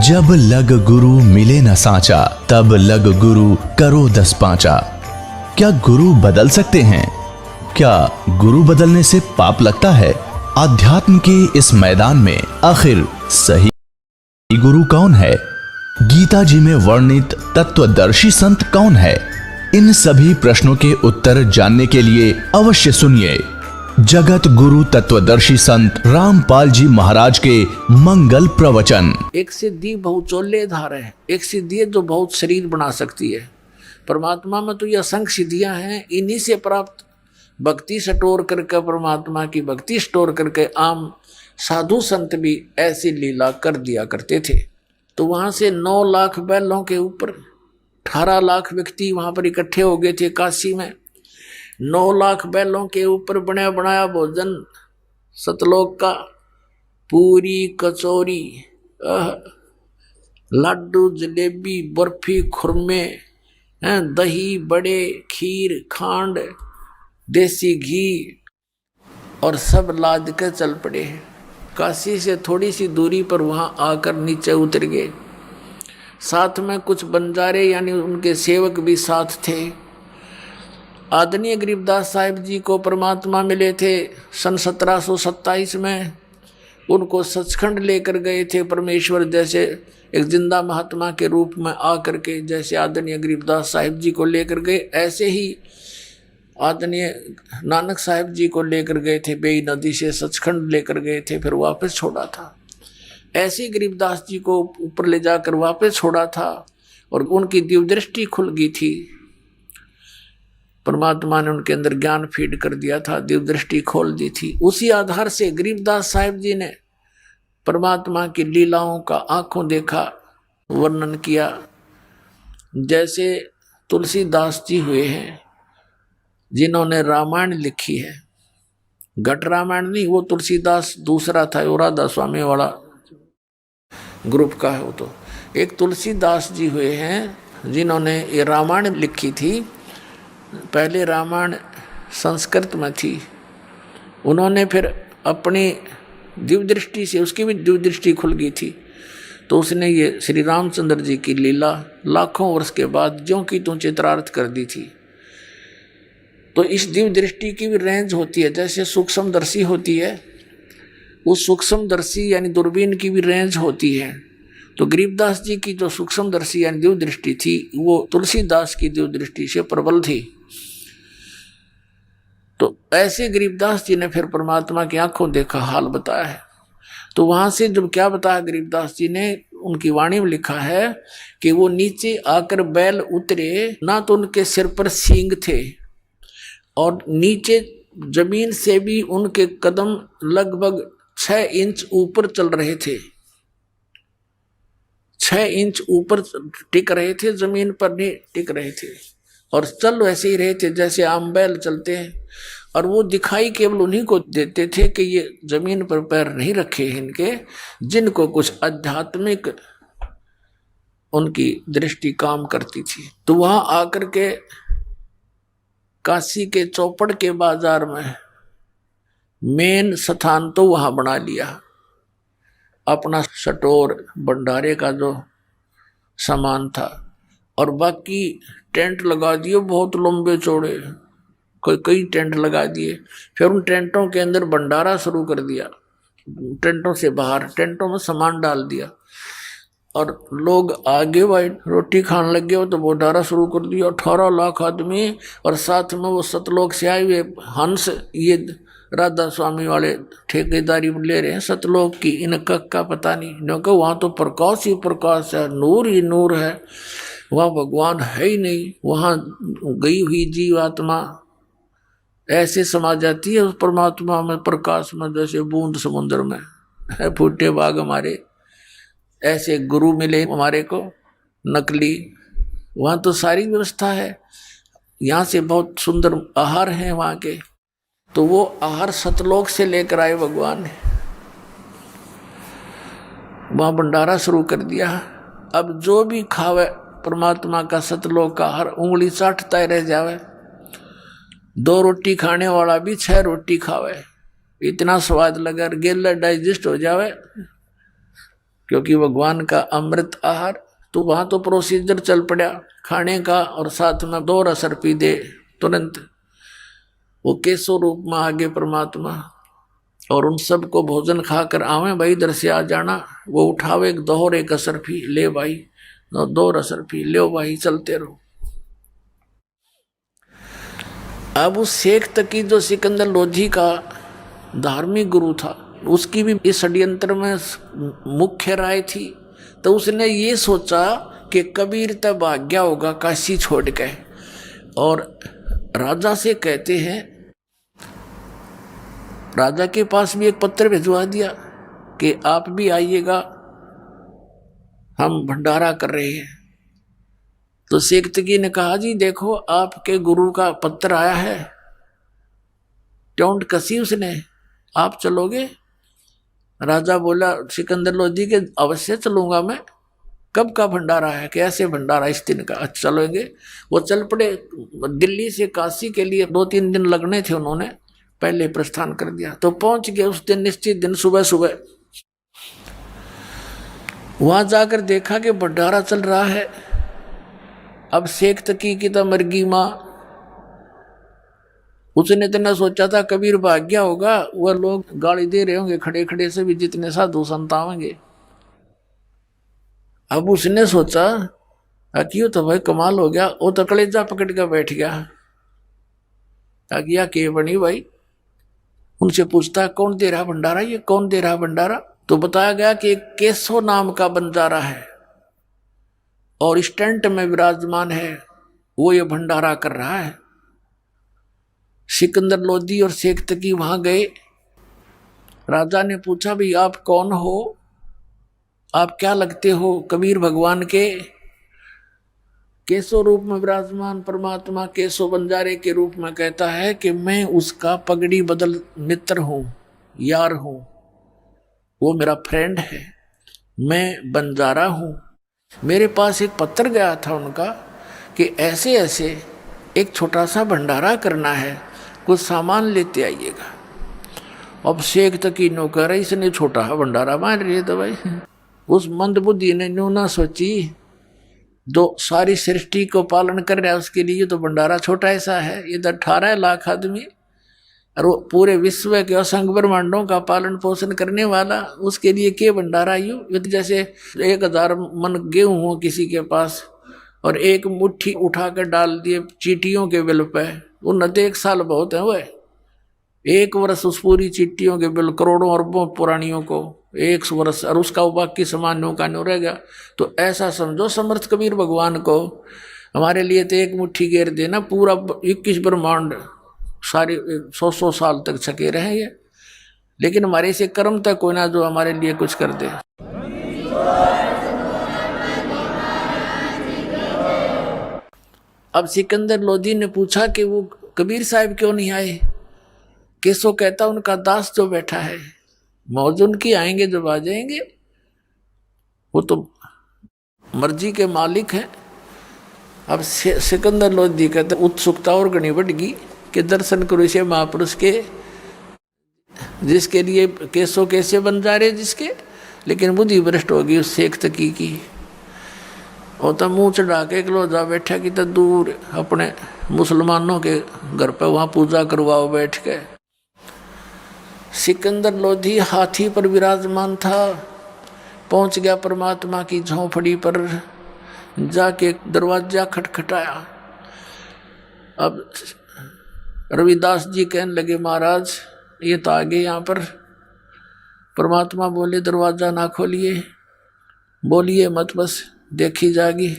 जब लग गुरु मिले न साचा, तब लग गुरु करो 10 पांचा। क्या गुरु बदल सकते हैं? क्या गुरु बदलने से पाप लगता है? आध्यात्म के इस मैदान में आखिर सही गुरु कौन है? गीता जी में वर्णित तत्वदर्शी संत कौन है? इन सभी प्रश्नों के उत्तर जानने के लिए अवश्य सुनिए जगत गुरु तत्वदर्शी संत रामपाल जी महाराज के मंगल प्रवचन। एक सिद्धि बहुचोल्य धार है, एक सिद्धि है जो बहुत शरीर बना सकती है। परमात्मा में तो ये असंख्य सिद्धियां हैं, इन्हीं से प्राप्त भक्ति स्टोर करके, परमात्मा की भक्ति स्टोर करके आम साधु संत भी ऐसी लीला कर दिया करते थे। तो वहां से 9 लाख बैलों के ऊपर 18 लाख व्यक्ति वहां पर इकट्ठे हो गए थे काशी में। 9 लाख बैलों के ऊपर बना बनाया भोजन सतलोक का, पूरी कचौरी, लड्डू, जलेबी, बर्फी, खुरमे, दही, बड़े, खीर, खांड, देसी घी और सब लाद के चल पड़े। काशी से थोड़ी सी दूरी पर वहां आकर नीचे उतर गए। साथ में कुछ बंजारे यानी उनके सेवक भी साथ थे। आदरणीय गरीबदास साहिब जी को परमात्मा मिले थे सन 1727 में। उनको सचखंड लेकर गए थे परमेश्वर, जैसे एक जिंदा महात्मा के रूप में आकर के जैसे आदरणीय गरीबदास साहिब जी को लेकर गए, ऐसे ही आदरणीय नानक साहिब जी को लेकर गए थे। बेई नदी से सचखंड लेकर गए थे, फिर वापस छोड़ा था। ऐसे ही गरीबदास जी को ऊपर ले जाकर वापस छोड़ा था और उनकी दिव्य दृष्टि खुल गई थी। परमात्मा ने उनके अंदर ज्ञान फीड कर दिया था, दिव्य दृष्टि खोल दी थी। उसी आधार से गरीबदास साहिब जी ने परमात्मा की लीलाओं का आंखों देखा वर्णन किया। जैसे तुलसीदास जी हुए हैं जिन्होंने रामायण लिखी है, घट रामायण नहीं, वो तुलसीदास दूसरा था, वो राधा स्वामी वाला ग्रुप का है। वो तो एक तुलसीदास जी हुए हैं जिन्होंने ये रामायण लिखी थी। पहले रामायण संस्कृत में थी, उन्होंने फिर अपनी दिव्य दृष्टि से, उसकी भी दिव्य दृष्टि खुल गई थी, तो उसने ये श्री रामचंद्र जी की लीला लाखों वर्ष के बाद ज्यों की त्यों चित्रार्थ कर दी थी। तो इस दिव्य दृष्टि की भी रेंज होती है, जैसे सूक्ष्मदर्शी होती है, उस सूक्ष्मदर्शी यानी दूरबीन की भी रेंज होती है। तो गरीबदास जी की जो सूक्ष्मदर्शी यानी दिव्य दृष्टि थी, वो तुलसीदास की दिव्य दृष्टि से प्रबल थी। तो ऐसे गरीबदास जी ने फिर परमात्मा की आंखों देखा हाल बताया है। तो वहां से जब क्या बताया गरीबदास जी ने, उनकी वाणी में लिखा है कि वो नीचे आकर बैल उतरे ना, तो उनके सिर पर सींग थे और नीचे जमीन से भी उनके कदम लगभग 6 इंच ऊपर चल रहे थे। 6 इंच ऊपर टिक रहे थे, जमीन पर नहीं टिक रहे थे और चल वैसे ही रहे थे जैसे आम बैल चलते हैं। और वो दिखाई केवल उन्हीं को देते थे कि ये जमीन पर पैर नहीं रखे इनके, जिनको कुछ आध्यात्मिक उनकी दृष्टि काम करती थी। तो वहां आकर के काशी के चौपड़ के बाजार में मेन स्थान तो वहां बना लिया, अपना स्टोर भंडारे का जो सामान था, और बाकी टेंट लगा दिए बहुत लंबे चौड़े, कई टेंट लगा दिए। फिर उन टेंटों के अंदर भंडारा शुरू कर दिया, टेंटों से बाहर टेंटों में सामान डाल दिया और लोग आगे भाई रोटी खाने लग गए हो तो भंडारा शुरू कर दिया। 18 लाख आदमी और साथ में वो सतलोक से आए हुए हंस, ये राधा स्वामी वाले ठेकेदारी ले रहे हैं सतलोक की, इनका का पता नहीं, क्योंकि वहाँ तो प्रकाश ही प्रकाश है, नूर ही नूर है, वहाँ भगवान है ही नहीं। वहाँ गई हुई जीवात्मा ऐसे समा जाती है उस परमात्मा में, प्रकाश में, जैसे बूंद समुद्र में है। फूटे बाग हमारे ऐसे गुरु मिले हमारे को नकली, वहाँ तो सारी व्यवस्था है। यहाँ से बहुत सुंदर आहार हैं वहाँ के, तो वो आहार सतलोक से लेकर आए भगवान ने, वहाँ भंडारा शुरू कर दिया। अब जो भी खावे परमात्मा का सतलोक का आहार उंगली चाटता रह जावे। 2 रोटी खाने वाला भी 6 रोटी खावे, इतना स्वाद लगा, गेला डाइजेस्ट हो जावे। क्योंकि भगवान का अमृत आहार। तो वहां तो प्रोसीजर चल पड़ा खाने का, और साथ में 2 रसर पी दे तुरंत। वो केसो रूप में आगे परमात्मा, और उन सब को भोजन खाकर आवे भाई इधर से आ जाना। वो उठावे 2 एक असर पी ले भाई, 2 रसर पी ले भाई, चलते रहो। अब उस शेख तकी जो सिकंदर लोधी का धार्मिक गुरु था, उसकी भी इस षड्यंत्र में मुख्य राय थी। तो उसने ये सोचा कि कबीर तब भाग्या होगा काशी छोड़ के, और राजा से कहते हैं, राजा के पास भी एक पत्र भिजवा दिया कि आप भी आइएगा, हम भंडारा कर रहे हैं। तो शेख तकी ने कहा जी देखो आपके गुरु का पत्र आया है। टोंट कसी उसने, आप चलोगे? राजा बोला सिकंदर लोधी के अवश्य चलूंगा मैं। कब का भंडारा है? कैसे भंडारा? इस दिन का। अच्छा चलोगे? वो चल पड़े। दिल्ली से काशी के लिए 2-3 दिन लगने थे, उन्होंने पहले प्रस्थान कर दिया। तो पहुंच गए उस दिन, निश्चित दिन सुबह सुबह। वहां जाकर देखा कि भंडारा चल रहा है। अब शेख तकी की तो मरगी माँ, उसने इतना सोचा था कबीर भाग्या होगा, वह लोग गाली दे रहे होंगे खड़े खड़े से भी, जितने साधु संत आवेंगे। अब उसने सोचा क्यों तो भाई कमाल हो गया। वो तो कलेजा पकड़ के बैठ गया। आज्ञा के बनी भाई? उनसे पूछता कौन दे रहा भंडारा, ये कौन दे रहा भंडारा? तो बताया गया कि एक केशव नाम का बंजारा है और स्टैंड में विराजमान है, वो ये भंडारा कर रहा है। सिकंदर लोधी और शेख तकी वहां गए। राजा ने पूछा भाई आप कौन हो, आप क्या लगते हो कबीर भगवान के? केशव रूप में विराजमान परमात्मा केशव बंजारे के रूप में कहता है कि मैं उसका पगड़ी बदल मित्र हूं, यार हूं, वो मेरा फ्रेंड है, मैं बंजारा हूं। मेरे पास एक पत्र गया था उनका कि ऐसे ऐसे एक छोटा सा भंडारा करना है, कुछ सामान लेते आइएगा। अब शेख तकी नौकर है, इसने छोटा भंडारा मान रही है। तो भाई उस मंदबुद्धि ने न्यू ना सोची, जो सारी सृष्टि को पालन कर रहा है उसके लिए तो भंडारा छोटा ऐसा है। ये तो 18 लाख आदमी और वो पूरे विश्व के असंख्य ब्रह्मांडों का पालन पोषण करने वाला, उसके लिए क्या भंडारा? यूं जैसे 1000 मन गेहूं हो किसी के पास और एक मुट्ठी उठाकर डाल दिए चींटियों के बिल पे, वो न तो 1 साल बहुत है, वह 1 वर्ष उस पूरी चींटियों के बिल, करोड़ों अरबों पुरानियों को 1 वर्ष, और उसका बाकी सामान्यों का नहीं रहेगा। तो ऐसा समझो समर्थ कबीर भगवान को हमारे लिए तो एक मुट्ठी घेर देना, पूरा 21 ब्रह्मांड सारे 100 साल तक छके रहे ये। लेकिन हमारे से कर्म तक कोई ना जो हमारे लिए कुछ कर दे। अब सिकंदर लोधी ने पूछा कि वो कबीर साहब क्यों नहीं आए? केशव कहता उनका दास जो बैठा है, मौज उनकी, आएंगे जब आ जाएंगे, वो तो मर्जी के मालिक हैं। अब सिकंदर लोधी कहते उत्सुकता और घनी बढ़ गई कि दर्शन करो इसे महापुरुष के, जिसके लिए केशव कैसे बन जा रहे जिसके। लेकिन बुद्धि भ्रष्ट होगी उस शेख तकी की। वो तो मुंह चढ़ा के जा बैठा कि तो दूर अपने मुसलमानों के घर पे वहां पूजा करवाओ बैठ के। सिकंदर लोधी हाथी पर विराजमान था, पहुंच गया परमात्मा की झोंपड़ी पर, जाके दरवाजा खटखटाया। अब रविदास जी कहने लगे महाराज ये तो आ गए यहाँ पर। परमात्मा बोले दरवाजा ना खोलिए, बोलिए मत, बस देखी जागी।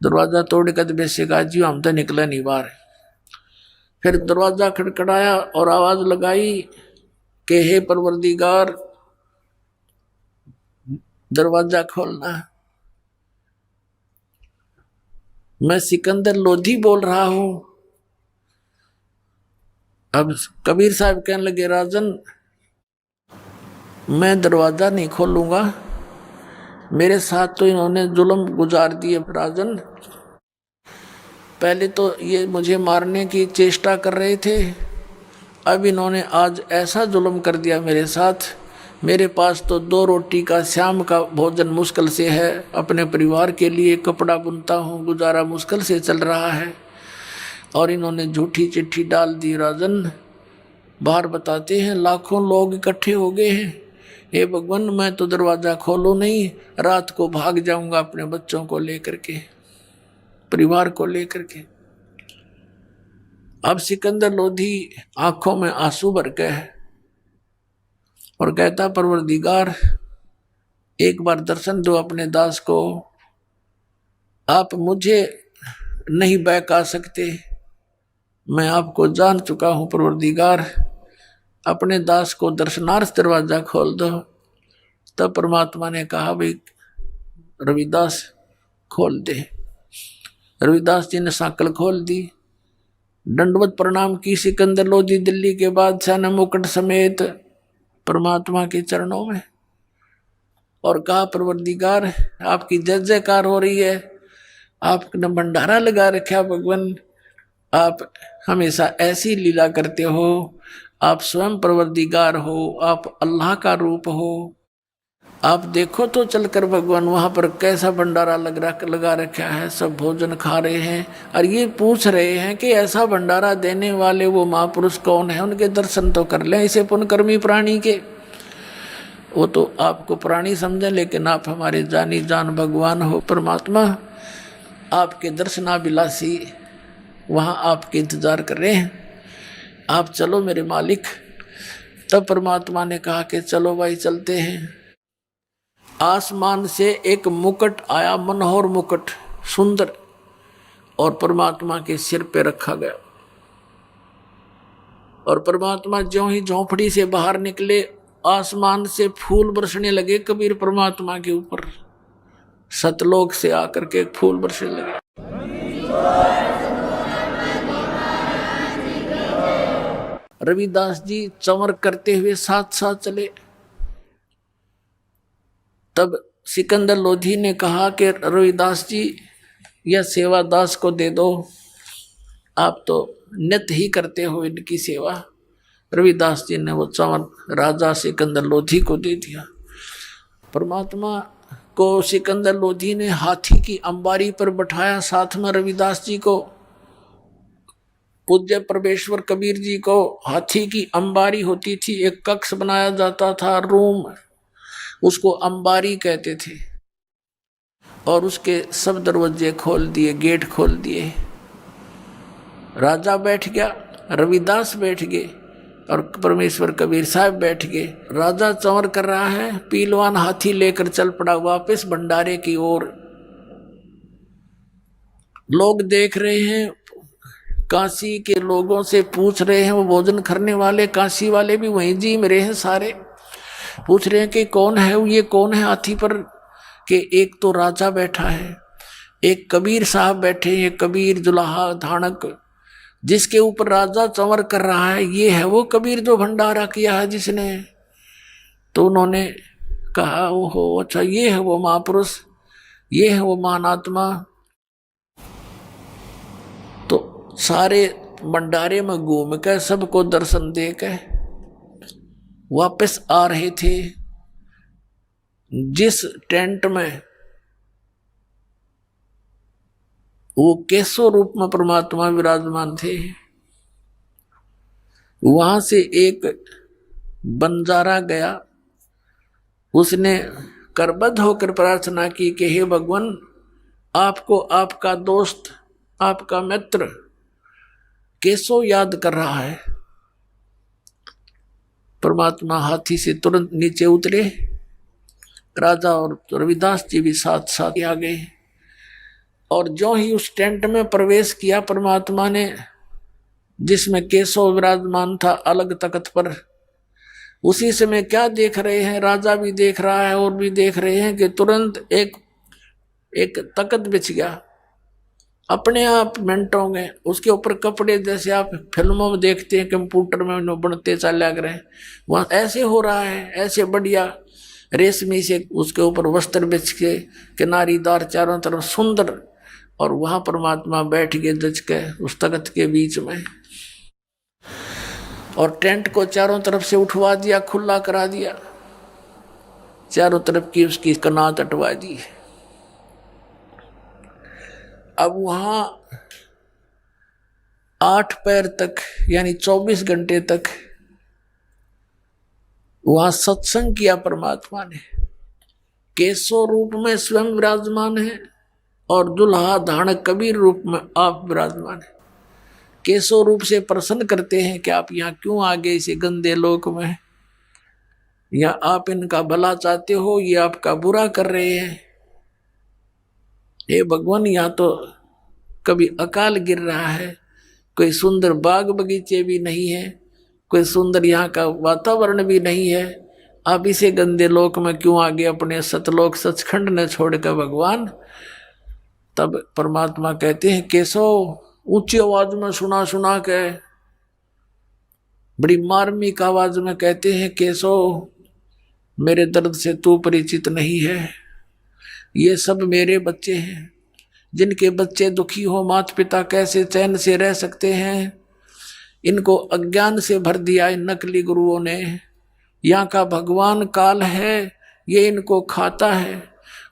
दरवाजा तोड़ कर बेसिक जी हम तो निकले नहीं बाहर। फिर दरवाजा खटखटाया और आवाज लगाई कि हे परवरदिगार दरवाजा खोलना। मैं सिकंदर लोधी बोल रहा हूं। अब कबीर साहब कहने लगे राजन मैं दरवाजा नहीं खोलूंगा, मेरे साथ तो इन्होंने जुल्म गुजार दिए राजन। पहले तो ये मुझे मारने की चेष्टा कर रहे थे, अब इन्होंने आज ऐसा जुल्म कर दिया मेरे साथ मेरे पास तो 2 रोटी का शाम का भोजन मुश्किल से है, अपने परिवार के लिए कपड़ा बुनता हूँ, गुजारा मुश्किल से चल रहा है। और इन्होंने झूठी चिट्ठी डाल दी। राजन बाहर बताते हैं लाखों लोग इकट्ठे हो गए हैं, हे भगवान मैं तो दरवाज़ा खोलो नहीं, रात को भाग जाऊंगा अपने बच्चों को लेकर के, परिवार को लेकर के। अब सिकंदर लोधी आंखों में आंसू भर के है और कहता परवरदिगार एक बार दर्शन दो अपने दास को, आप मुझे नहीं बहका सकते, मैं आपको जान चुका हूं परवरदिगार, अपने दास को दर्शनार्थ दरवाजा खोल दो। तब परमात्मा ने कहा भाई रविदास खोल दे। रविदास जी ने सांकल खोल दी, दंडवत प्रणाम की सिकंदर लोधी दिल्ली के बादशाह ने मुकुट समेत परमात्मा के चरणों में, और कहा परवरदिगार आपकी जय जयकार हो रही है, आपने भंडारा लगा रखा भगवान, आप हमेशा ऐसी लीला करते हो, आप स्वयं परवरदिगार हो, आप अल्लाह का रूप हो। आप देखो तो चलकर भगवान वहां पर कैसा भंडारा लगा रखा है, सब भोजन खा रहे हैं और ये पूछ रहे हैं कि ऐसा भंडारा देने वाले वो महापुरुष कौन है, उनके दर्शन तो कर लें इसे पुण्यकर्मी प्राणी के। वो तो आपको प्राणी समझे लेकिन आप हमारे जानी जान भगवान हो परमात्मा, आपके दर्शनाभिलाषी वहाँ आपके इंतजार कर रहे हैं, आप चलो मेरे मालिक। तब परमात्मा ने कहा कि चलो भाई चलते हैं। आसमान से एक मुकुट आया, मनोहर मुकुट सुंदर, और परमात्मा के सिर पे रखा गया। और परमात्मा ज्यों ही झोंपड़ी से बाहर निकले आसमान से फूल बरसने लगे कबीर परमात्मा के ऊपर, सतलोक से आकर के फूल बरसने लगे। रविदास जी चमर करते हुए साथ साथ चले। तब सिकंदर लोधी ने कहा कि रविदास जी यह सेवा दास को दे दो, आप तो नित्य ही करते हो इनकी सेवा। रविदास जी ने वो चमर राजा सिकंदर लोधी को दे दिया। परमात्मा को सिकंदर लोधी ने हाथी की अंबारी पर बैठाया, साथ में रविदास जी को, पूज्य परमेश्वर कबीर जी को हाथी की अंबारी होती थी, एक कक्ष बनाया जाता था, रूम, उसको अंबारी कहते थे। और उसके सब दरवाजे खोल दिए, गेट खोल दिए। राजा बैठ गया, रविदास बैठ गए और परमेश्वर कबीर साहब बैठ गए। राजा चंवर कर रहा है, पीलवान हाथी लेकर चल पड़ा वापस भंडारे की ओर। लोग देख रहे हैं, काशी के लोगों से पूछ रहे हैं, वो भोजन करने वाले काशी वाले भी वहीं जी में रहे हैं, सारे पूछ रहे हैं कि कौन है ये, कौन है हाथी पर, कि एक तो राजा बैठा है, एक कबीर साहब बैठे हैं, कबीर जुलाहा धानक, जिसके ऊपर राजा चंवर कर रहा है, ये है वो कबीर जो भंडारा किया है जिसने। तो उन्होंने कहा ओहो अच्छा ये है वो महापुरुष, ये है वो महानात्मा। तो सारे भंडारे में घूम कर सबको दर्शन दे के वापस आ रहे थे। जिस टेंट में वो केशव रूप में परमात्मा विराजमान थे, वहां से एक बंजारा गया, उसने करबद्ध होकर प्रार्थना की कि हे भगवान, आपको आपका दोस्त, आपका मित्र केशव याद कर रहा है। परमात्मा हाथी से तुरंत नीचे उतरे, राजा और रविदास जी भी साथ साथ आ गए। और जो ही उस टेंट में प्रवेश किया परमात्मा ने, जिसमें केशव विराजमान था अलग तख्त पर, उसी समय क्या देख रहे हैं, राजा भी देख रहा है और भी देख रहे हैं कि तुरंत एक तख्त बिछ गया अपने आप मिनटों में। उसके ऊपर कपड़े जैसे आप फिल्मों में देखते हैं, कंप्यूटर में बनते चल लग रहे हैं, वहां ऐसे हो रहा है, ऐसे बढ़िया रेशमी से उसके ऊपर वस्त्र बिछ के, किनारीदार चारों तरफ सुंदर, और वहां परमात्मा बैठ गए जच के उस तख्त के बीच में। और टेंट को चारों तरफ से उठवा दिया, खुला करा दिया। चारों तरफ की उसकी कनात हटवा दी। अब वहां 8 पैर तक यानी 24 घंटे तक वहां सत्संग किया परमात्मा ने। केशव रूप में स्वयं विराजमान है और दुल्हा धाणक कबीर रूप में आप विराजमान है। केशव रूप से प्रसन्न करते हैं कि आप यहाँ क्यों आ गए इसे गंदे लोक में, या आप इनका भला चाहते हो, ये आपका बुरा कर रहे हैं। हे भगवान, यहाँ तो कभी अकाल गिर रहा है, कोई सुंदर बाग बगीचे भी नहीं है, कोई सुंदर यहाँ का वातावरण भी नहीं है, आप इसे गंदे लोक में क्यों आगे अपने सतलोक सचखंड ने छोड़कर भगवान। तब परमात्मा कहते हैं केशव, ऊंची आवाज में सुना सुना के बड़ी मार्मिक आवाज में कहते हैं केशव, मेरे दर्द से तू परिचित नहीं है। ये सब मेरे बच्चे हैं, जिनके बच्चे दुखी हो माता पिता कैसे चैन से रह सकते हैं। इनको अज्ञान से भर दिया इन नकली गुरुओं ने। यहाँ का भगवान काल है, ये इनको खाता है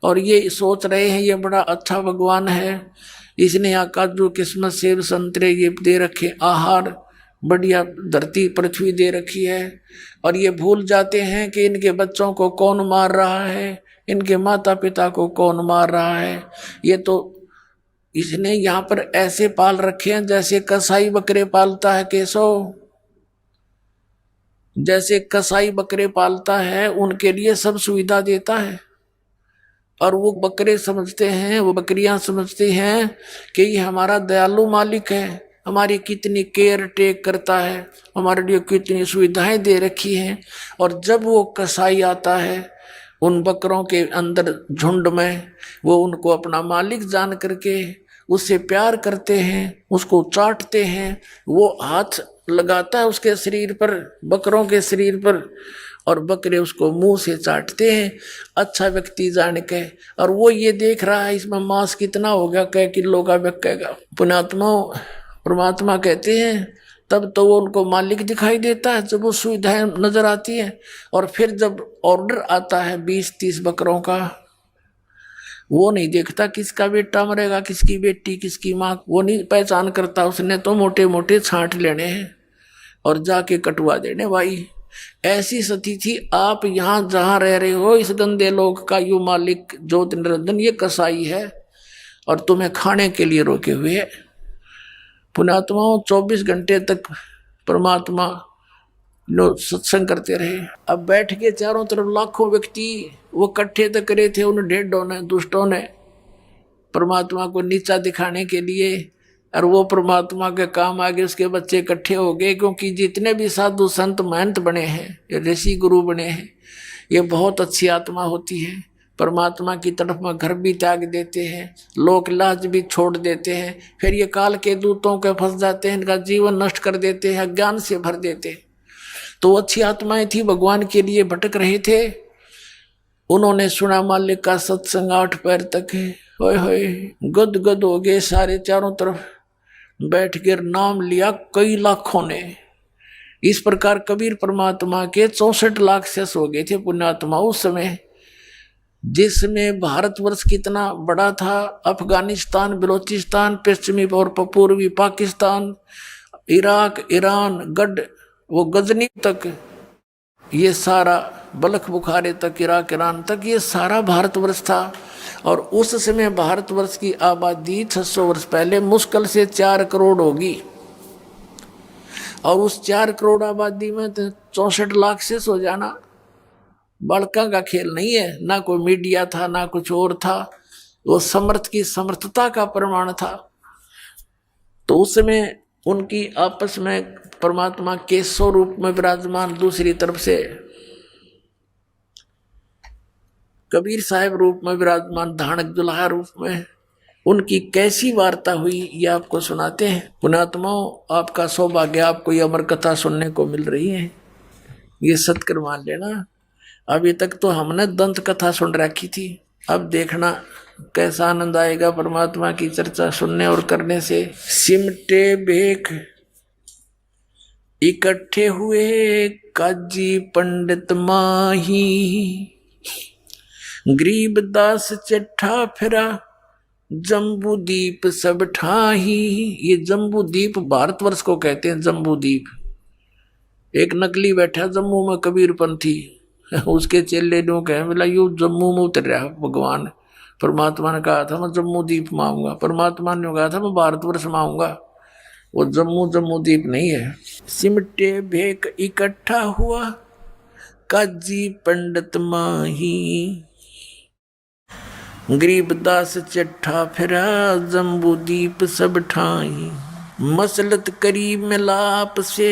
और ये सोच रहे हैं ये बड़ा अच्छा भगवान है, इसने यहाँ काजू किस्मत सेब संतरे ये दे रखे, आहार बढ़िया धरती पृथ्वी दे रखी है, और ये भूल जाते हैं कि इनके बच्चों को कौन मार रहा है, इनके माता पिता को कौन मार रहा है। ये तो इसने यहाँ पर ऐसे पाल रखे हैं जैसे कसाई बकरे पालता है केशव, जैसे कसाई बकरे पालता है उनके लिए सब सुविधा देता है, और वो बकरे समझते हैं, वो बकरियां समझती हैं कि ये हमारा दयालु मालिक है, हमारी कितनी केयर टेक करता है, हमारे लिए कितनी सुविधाएं दे रखी हैं। और जब वो कसाई आता है उन बकरों के अंदर झुंड में, वो उनको अपना मालिक जान करके उससे प्यार करते हैं, उसको चाटते हैं, वो हाथ लगाता है उसके शरीर पर, बकरों के शरीर पर, और बकरे उसको मुंह से चाटते हैं अच्छा व्यक्ति जान के। और वो ये देख रहा है इसमें मांस कितना होगा, कै किलो का बिकेगा। पुण्यात्मा परमात्मा कहते हैं तब तो वो उनको मालिक दिखाई देता है जब वो सुविधाएं नजर आती है। और फिर जब ऑर्डर आता है 20-30 बकरों का, वो नहीं देखता किसका बेटा मरेगा, किसकी बेटी, किसकी माँ, वो नहीं पहचान करता। उसने तो मोटे मोटे छांट लेने हैं और जाके कटवा देने। भाई ऐसी स्थिति थी। आप यहाँ जहाँ रह रहे हो इस गंदे लोग का यू मालिक ज्योत निरंजन ये कसाई है और तुम्हें खाने के लिए रोके हुए है। पुण्यात्माओं 24 घंटे तक परमात्मा लोग सत्संग करते रहे। अब बैठ के चारों तरफ लाखों व्यक्ति वो इकट्ठे तक करे थे उन ढेडों ने, दुष्टों ने, परमात्मा को नीचा दिखाने के लिए। और वो परमात्मा के काम आगे उसके बच्चे इकट्ठे हो गए, क्योंकि जितने भी साधु संत महंत बने हैं, ऋषि गुरु बने हैं, ये बहुत अच्छी आत्मा होती है। परमात्मा की तरफ में घर भी त्याग देते हैं, लोक लाज भी छोड़ देते हैं, फिर ये काल के दूतों के फंस जाते हैं, इनका जीवन नष्ट कर देते हैं, अज्ञान से भर देते हैं। तो अच्छी आत्माएं थी, भगवान के लिए भटक रहे थे। उन्होंने सुना मालिक का सत्संग 8 पैर तक है, होए होए गद गद हो गए सारे, चारों तरफ बैठ कर नाम लिया कई लाखों ने। इस प्रकार कबीर परमात्मा के 64 लाख शेष हो गए थे पुण्यात्मा उस समय, जिसमें भारतवर्ष कितना बड़ा था। अफगानिस्तान, बलोचिस्तान, पश्चिमी और पूर्वी पाकिस्तान, इराक, ईरान, गढ़, वो गजनी तक, ये सारा बलख बुखारे तक, इराक, ईरान तक, ये सारा भारतवर्ष था। और उस समय भारतवर्ष की आबादी 600 वर्ष पहले मुश्किल से 4 करोड़ होगी, और उस 4 करोड़ आबादी में तो 64 लाख से हो जाना बड़का का खेल नहीं है। ना कोई मीडिया था, ना कुछ और था, वो समर्थ की समर्थता का प्रमाण था। तो उस समय उनकी आपस में परमात्मा के स्वरूप में विराजमान, दूसरी तरफ से कबीर साहब रूप में विराजमान, धाणक दुल्हा रूप में, उनकी कैसी वार्ता हुई ये आपको सुनाते हैं। पुण्यात्माओं आपका सौभाग्य, आपको ये अमर कथा सुनने को मिल रही है, ये सत्कर मान लेना। अभी तक तो हमने दंत कथा सुन रखी थी, अब देखना कैसा आनंद आएगा परमात्मा की चर्चा सुनने और करने से। सिमटे भेख इकट्ठे हुए काजी पंडित माही, गरीबदास चिट्ठा फिरा जम्बू दीप सब ठाही। ये जम्बू दीप भारतवर्ष को कहते हैं, जम्बू दीप। एक नकली बैठा जम्मू में कबीरपंथी, उसके चेले जो कहे बोला यू जम्मू में उतर रहा भगवान। परमात्मा ने कहा था मैं जम्मू दीप में आऊंगा, परमात्मा ने कहा था मैं भारतवर्ष में आऊंगा। वो जम्मू जम्मू दीप नहीं है। सिमटे भेक इकट्ठा हुआ काजी पंडित माही। गरीबदास चिट्ठा फिरा जम्बू दीप सब ठाई। मसलत करी मिलाप से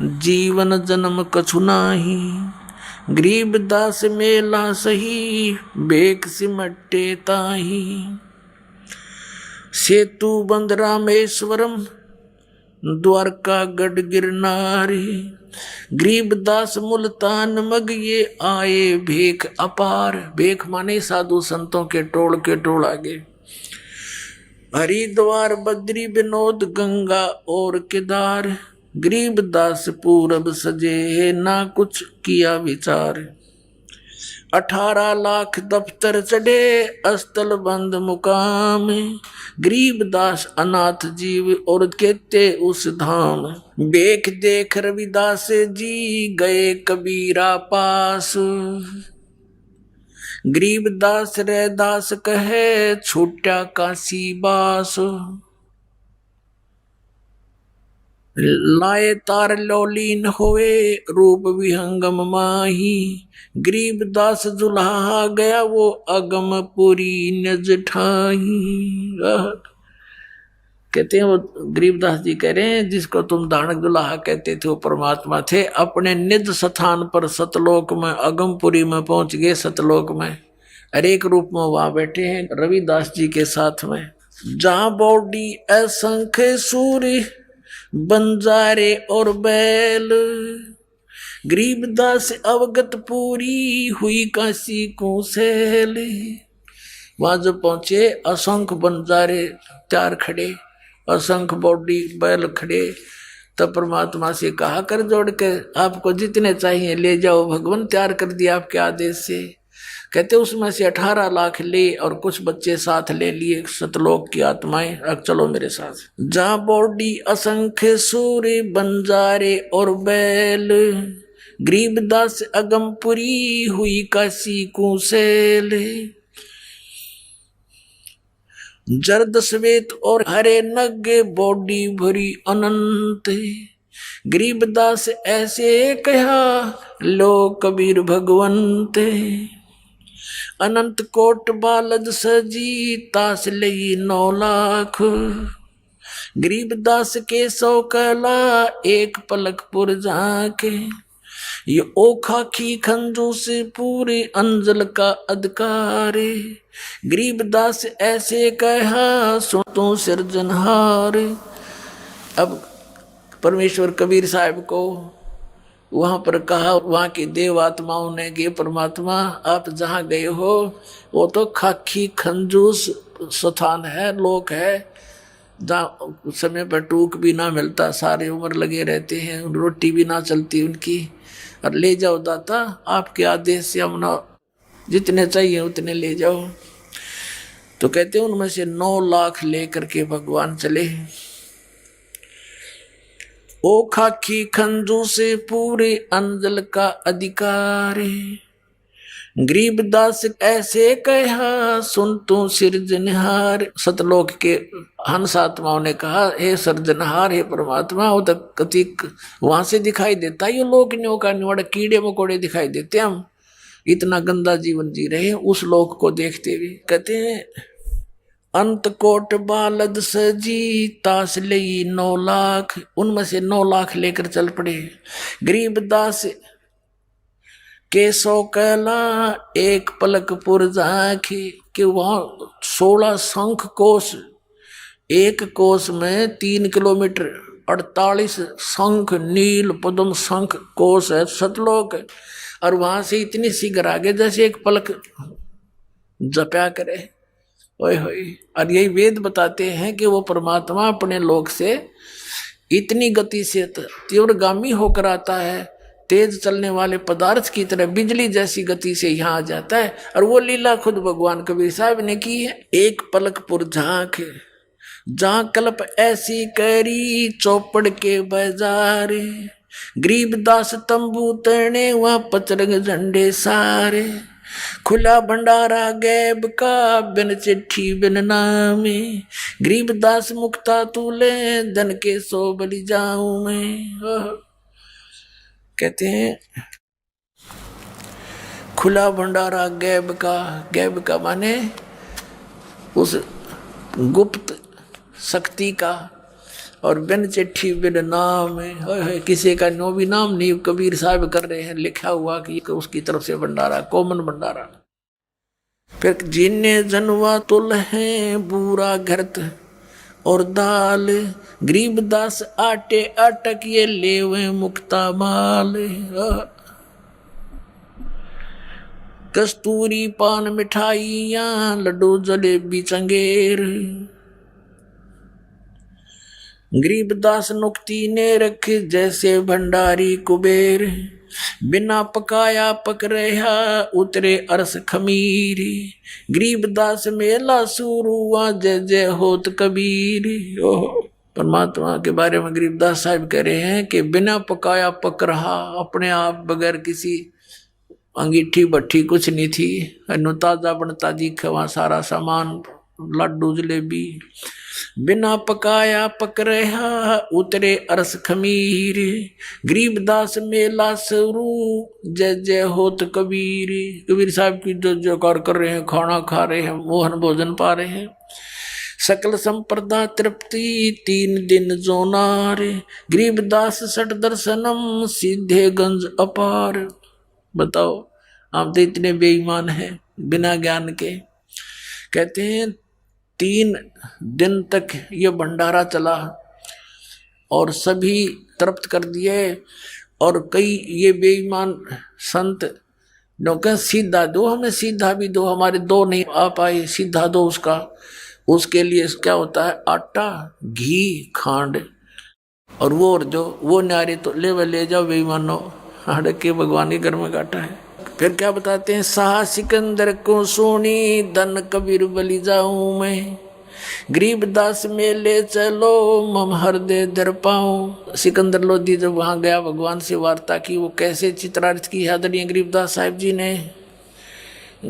जीवन जन्म कछु नाही। गरीबदास मेला सही बेक सिमटे ताही। सेतु बंद रामेश्वरम द्वारका गढ़ गिरनारी। गरीबदास मुल्तान मग ये आए भेख अपार। भेख माने साधु संतों के टोल आगे। हरिद्वार बद्री विनोद गंगा और केदार। गरीबदास पूरब सजे ना कुछ किया विचार। 18 लाख दफ्तर चढ़े अस्तल बंद मुकाम। गरीबदास अनाथ जीव और कहते उस धाम। बेख देख रविदास जी गए कबीरा पास। गरीबदास रैदास कहे छूटा काशी बास। लाए तार लौलीन होए रूप विहंगम माही। गरीबदास दुल्हा गया वो अगम पुरी नज ठाही। कहते हैं वो गरीबदास जी कह रहे हैं जिसको तुम दानक दुल्हा कहते थे वो परमात्मा थे। अपने निज स्थान पर सतलोक में अगमपुरी में पहुंच गए। सतलोक में हर एक रूप में वहां बैठे हैं रविदास जी के साथ में। जहां बॉडी असंख्य सूर्य बंजारे और बैल। गरीबदास अवगत पूरी हुई काशी को सैल। वहां जब पहुंचे असंख्य बंजारे चार खड़े, असंख्य बॉडी बैल खड़े। तब परमात्मा से कहा कर जोड़ के आपको जितने चाहिए ले जाओ, भगवान तैयार कर दिया आपके आदेश से। कहते उसमें से 18 लाख ले और कुछ बच्चे साथ ले लिए सतलोक की आत्माएं। अब चलो मेरे साथ। जहाँ बॉडी असंख्य सूर्य बंजारे और बैल। गरीबदास अगमपुरी हुई काशी कुशेल। जर्द श्वेत और हरे नगे बॉडी भरी अनंत। गरीबदास ऐसे कहा लो कबीर भगवंत। अनंत कोट बालद सजी तास लई 9 लाख। गरीबदास के 100 कला एक पलक पुर जाके। ये ओखा की खंजू से पूरे अंजल का अधिकार। गरीबदास ऐसे कहा सुनो सिरजनहार। अब परमेश्वर कबीर साहब को वहां पर कहा, वहां की देव आत्माओं ने कि परमात्मा आप जहां गए हो वो तो खाकी खंजूस स्थान है, लोक है, जहाँ समय पर टूक भी ना मिलता, सारी उम्र लगे रहते हैं, रोटी भी ना चलती उनकी। और ले जाओ दाता आपके आदेश से हम ना जितने चाहिए उतने ले जाओ। तो कहते हैं उनमें से 9 लाख लेकर के भगवान चले। ओ खाकी खंजू से पूरे अंजल का अधिकार। गरीबदास ऐसे कहा सुन तू सिरजनहार। सतलोक के हंस आत्माओं ने कहा हे सिरजनहार, हे परमात्मा, वो तो कतिक वहां से दिखाई देता ये लोक न्यो का निवाड़ कीड़े मकोड़े दिखाई देते। हम इतना गंदा जीवन जी रहे हैं उस लोक को देखते हुए। कहते हैं अंत कोट बालद सजी तास लई 9 लाख। उनमें से 9 लाख लेकर चल पड़े। गरीबदास के 100 कला एक पलक पुर जाके कि वहां 16 शंख कोश, एक कोश में 3 किलोमीटर 48 शंख नील पद्म शंख कोश है सतलोक। और वहां से इतनी शीघ्र आगे जैसे एक पलक जपया करे। ओए होए। और यही वेद बताते हैं कि वो परमात्मा अपने लोक से इतनी गति से तीव्रगामी होकर आता है, तेज चलने वाले पदार्थ की तरह बिजली जैसी गति से यहाँ आ जाता है। और वो लीला खुद भगवान कबीर साहब ने की है। एक पलकपुर झांक जहाँ कल्प ऐसी करी चौपड़ के बाजार, गरीबदास तंबू तने वहाँ पचरंग झंडे सारे, खुला भंडारा गैब का बिन चिट्ठी बिन नामे, गरीबदास मुक्ता तूले धन के सो बलि जाऊं मैं। कहते हैं खुला भंडारा गैब का माने उस गुप्त शक्ति का, और बिन चिट्ठी बिन नाम है, किसी का नो भी नाम नहीं, कबीर साहब कर रहे हैं लिखा हुआ कि उसकी तरफ से भंडारा, कॉमन भंडारा। फिर जिन्ने जनवा तुल है बूरा घरत और दाल, गरीबदास आटे अटक ये लेवे मुक्ता माल, कस्तूरी पान मिठाइयाँ लड्डू जलेबी चंगेर, गरीबदास नुक्ती ने रख जैसे भंडारी कुबेर, बिना पकाया पक रहा उतरे अरस खमीर, गरीबदास मेला शुरुआ जय जय होत कबीर। परमात्मा के बारे में गरीबदास साहब कह रहे हैं कि बिना पकाया पक रहा, अपने आप बगैर किसी अंगीठी भट्ठी कुछ नहीं थी, ताजा बनता दिखे वहाँ सारा सामान, लड्डू जलेबी, बिना पकाया पक रहा उतरे अरस खमीर, गरीबदास मेला शुरू जय जय होत कबीर। कबीर साहब की जो जयकार कर रहे हैं, खाना खा रहे हैं, मोहन भोजन पा रहे हैं, सकल संप्रदा तृप्ति 3 दिन जोनार, गरीबदास सठ दर्शनम सीधे गंज अपार। बताओ आप तो इतने बेईमान हैं बिना ज्ञान के। कहते हैं 3 दिन तक ये भंडारा चला और सभी तृप्त कर दिए, और कई ये बेईमान संत लोग सीधा दो, हमें सीधा भी दो, हमारे 2 नहीं आ पाए, सीधा दो उसका। उसके लिए क्या होता है, आटा घी खांड, और वो न्यारे तो ले जाओ बेईमानो, हड़क के भगवान के घर में काटा है। फिर क्या बताते हैं, शाह सिकंदर को सोनी धन कबीर बलि जाऊं मैं, गरीबदास मेले चलो मम हृदय दर पाऊं। सिकंदर लोधी जब वहां गया, भगवान से वार्ता की, वो कैसे चित्रार्थ की आदरणीय गरीबदास साहिब जी ने,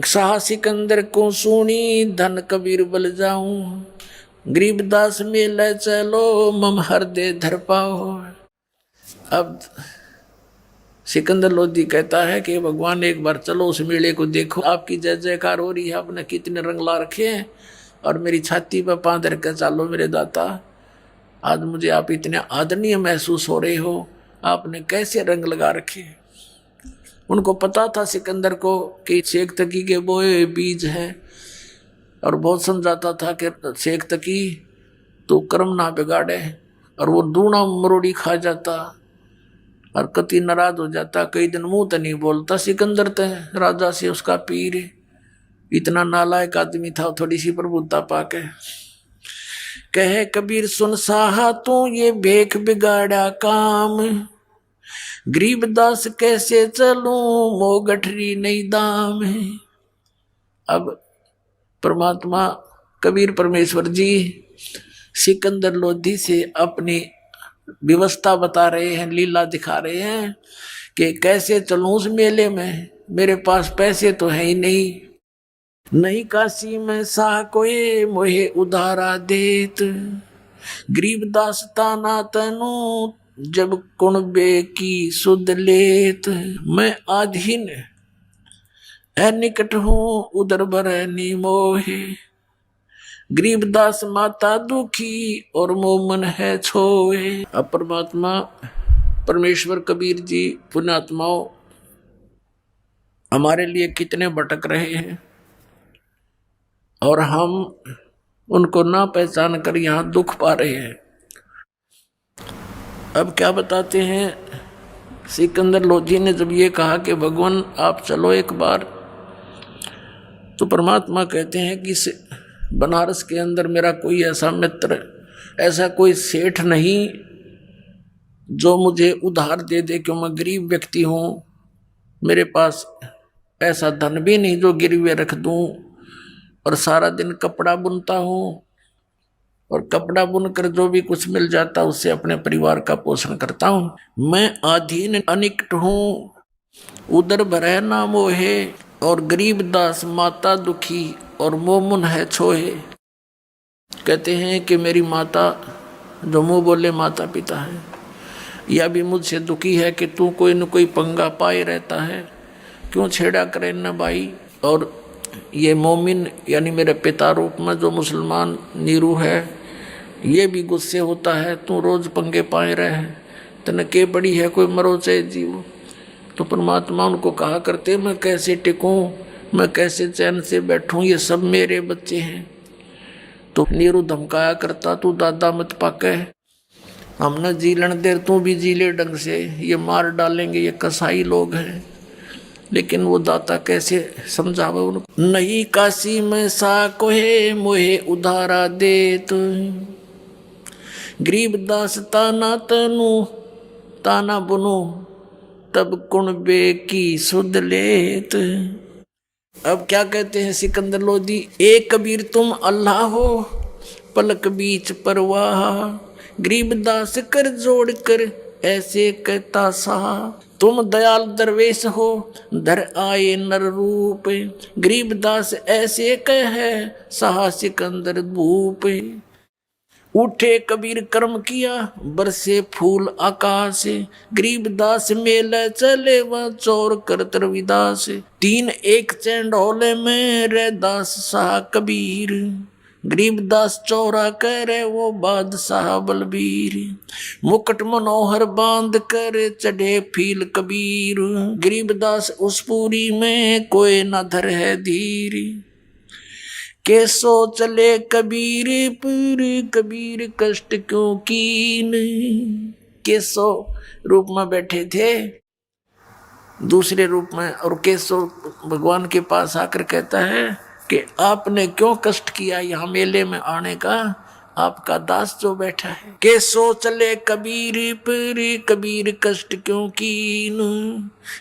शाह सिकंदर को सोनी धन कबीर बल जाऊं, गरीबदास मेले चलो मम हृदय धर पाओ। अब सिकंदर लोधी कहता है कि भगवान एक बार चलो उस मेले को देखो, आपकी जय जयकार हो रही है, आपने कितने रंग ला रखे हैं, और मेरी छाती पर पांव रख कर चालो मेरे दाता, आज मुझे आप इतने आदरणीय महसूस हो रहे हो, आपने कैसे रंग लगा रखे। उनको पता था सिकंदर को कि शेख तकी के बोए बीज हैं, और बहुत समझाता था कि शेख तकी तो कर्म ना बिगाड़े, और वो दूना मरोड़ी खा जाता और कति नाराज हो जाता, कई दिन मुंह तो नहीं बोलता। सिकंदर तो राजा से उसका पीर, इतना नालायक आदमी था, थोड़ी सी प्रभुता पाके कहे कबीर सुन साहा तू ये भेख बिगाड़ा काम, गरीबदास कैसे चलूं मो गठरी नहीं दाम है। अब परमात्मा कबीर परमेश्वर जी सिकंदर लोधी से अपनी व्यवस्था बता रहे हैं, लीला दिखा रहे हैं कि कैसे चलूं उस मेले में, मेरे पास पैसे तो है ही नहीं काशी में साह कोई मोहे उधारा देत, गरीबदास ताना तनु जब कुणबे की सुध लेत, मैं आधीन निकट हूँ उधर बर मोहे, गरीबदास माता दुखी और मोमन है छोए। अब परमात्मा परमेश्वर कबीर जी पुण्यात्माओं हमारे लिए कितने भटक रहे हैं, और हम उनको ना पहचान कर यहाँ दुख पा रहे हैं। अब क्या बताते हैं, सिकंदर लोधी ने जब ये कहा कि भगवान आप चलो एक बार, तो परमात्मा कहते हैं कि बनारस के अंदर मेरा कोई ऐसा मित्र, ऐसा कोई सेठ नहीं जो मुझे उधार दे दे, क्यों मैं गरीब व्यक्ति हूँ, मेरे पास ऐसा धन भी नहीं जो गिरवे रख दूं, और सारा दिन कपड़ा बुनता हूँ, और कपड़ा बुनकर जो भी कुछ मिल जाता उससे अपने परिवार का पोषण करता हूँ। मैं अधीन अनिकट हूँ, उदर भरह ना मोहे, और गरीब दास माता दुखी और मोमुन है छोहे। कहते हैं कि मेरी माता, जो मुँह बोले माता पिता है, यह भी मुझसे दुखी है कि तू कोई न कोई पंगा पाए रहता है, क्यों छेड़ा करे न भाई। और ये मोमिन यानी मेरे पिता रूप में जो मुसलमान नीरू है, ये भी गुस्से होता है, तू रोज पंगे पाए रहे, तने के बड़ी है, कोई मरो चाहे जीव। तो परमात्मा उनको कहा करते, मैं कैसे टिकूं, मैं कैसे चैन से बैठूं, ये सब मेरे बच्चे हैं। तो नीरू धमकाया करता, तू दादा मत पाके, हमने जी लेने देर, तू भी जी ले ढंग से, ये मार डालेंगे, ये कसाई लोग हैं। लेकिन वो दाता कैसे समझावे उनको, नहीं काशी में सा कोहे मोहे उधारा दे, तो गरीब दास ताना तनु ताना बुनो, तब कुणबे की सुध लेत। अब क्या कहते हैं सिकंदर लोधी, ए कबीर तुम अल्लाह हो, पलक बीच परवाह, गरीब दास कर जोड़ कर ऐसे कहता सा, तुम दयाल दरवेश हो धर आए नर रूप, गरीब दास ऐसे कह सहा सिकंदर भूप। उठे कबीर कर्म किया बरसे फूल आकाश, गरीब दास मेले चले वह चोर कर विदास, तीन एक चैंडोले में रे दास शाह कबीर, गरीब दास चौरा करे वो बादशाह बलबीर, मुकुट मनोहर बांध कर चढ़े फील कबीर, गरीब दास उस पूरी में कोई न धर है धीर, कैसो चले कबीर पूरी कबीर कष्ट क्यों कीन। कैसो रूप में बैठे थे दूसरे रूप में, और कैसो भगवान के पास आकर कहता है कि आपने क्यों कष्ट किया यहाँ मेले में आने का, आपका दास जो बैठा है। कैसो चले कबीर पूरी कबीर कष्ट क्यों कीन,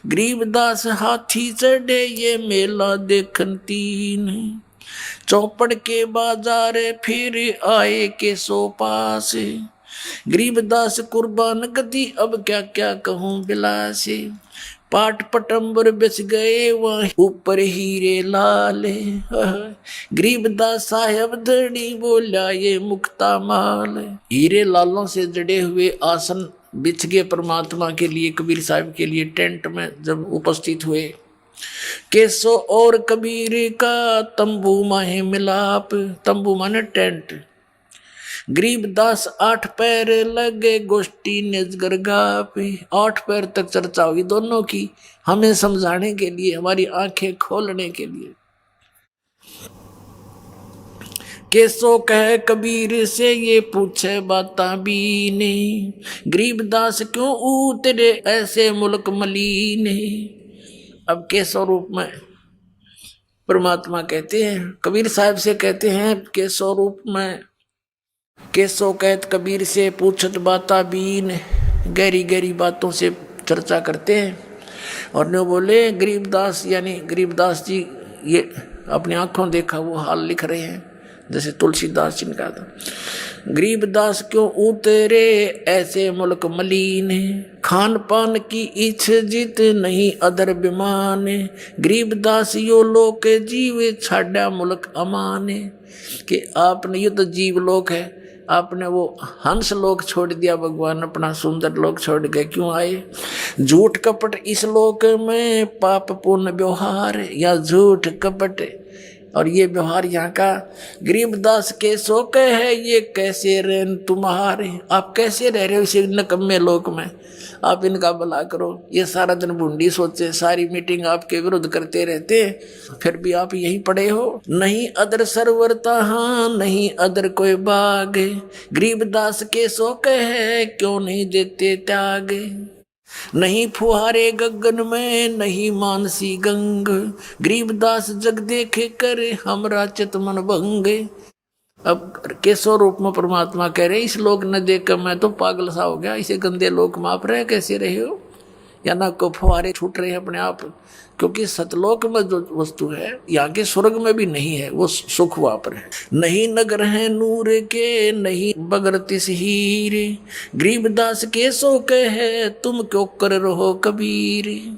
गरीब दास हाथी चढ़े ये मेला देखन तीन, चौपड़ के बाजार फिर आए के सो पास, गरीब दास कुर्बान गति अब क्या क्या कहूँ बिलास, पाट पटंबर बेच गए वहाँ ऊपर हीरे लाल, गरीब दास साहब धड़ी बोला ये मुक्ता माल। हीरे लालों से जड़े हुए आसन बिछ गए परमात्मा के लिए, कबीर साहब के लिए टेंट में जब उपस्थित हुए। कैसो और कबीर का तंबू माहे मिलाप, तंबू माने टेंट, गरीब दास आठ पैर लगे गोष्ठी निजगर गापे, आठ पैर तक चर्चा हुई दोनों की, हमें समझाने के लिए, हमारी आंखें खोलने के लिए। कैसो कह कबीर से ये पूछे बाता बीने, गरीब दास क्यों उतरे ऐसे मुल्क मलीने। अब के स्वरूप में परमात्मा कहते हैं, कबीर साहब से कहते हैं के स्वरूप में, कैसो कहत कबीर से पूछत बाता बीन, गहरी गहरी बातों से चर्चा करते हैं। और ने बोले गरीबदास, यानी गरीबदास जी ये अपनी आंखों देखा वो हाल लिख रहे हैं, जैसे तुलसीदास जी ने कहा था, गरीबदास क्यों उतरे ऐसे मुल्क मलीन, खान पान की इच्छ जित नहीं अदर बिमान, गरीबदास यो लोक जीव छाड़ा मुल्क अमान। कि आपने, ये तो जीव लोक है, आपने वो हंस लोक छोड़ दिया, भगवान अपना सुंदर लोक छोड़ गए, क्यों आए। झूठ कपट इस लोक में पाप पुण्य व्यवहार, या झूठ कपट और ये व्यवहार यहाँ का। गरीबदास के शोक है ये कैसे रहन तुम्हारे, आप कैसे रह रहे हो इस नकम्मे लोक में, आप इनका भला करो। ये सारा दिन बूंदी सोचे, सारी मीटिंग आपके विरुद्ध करते रहते, फिर भी आप यहीं पड़े हो। नहीं अदर सरवरता हाँ नहीं अदर कोई बाग, गरीबदास के शोक है क्यों नहीं देते त्याग। नहीं फुहारे गगन में नहीं मानसी गंग, गरीबदास जग देखे कर हमरा चित मन भंग। अब केशव रूप में परमात्मा कह रहे इस लोक न देख कर मैं तो पागल सा हो गया, इसे गंदे लोक में आप रह कैसे रहे हो, या ना को फुहारे छूट रहे हैं अपने आप, क्योंकि सतलोक में जो वस्तु है यहाँ के स्वर्ग में भी नहीं है, वो सुख वहां पर है। नहीं नगर है नूर के नहीं बगर तिस हीर, गरीबदास के सो कहे तुम क्यों कर रहो कबीर,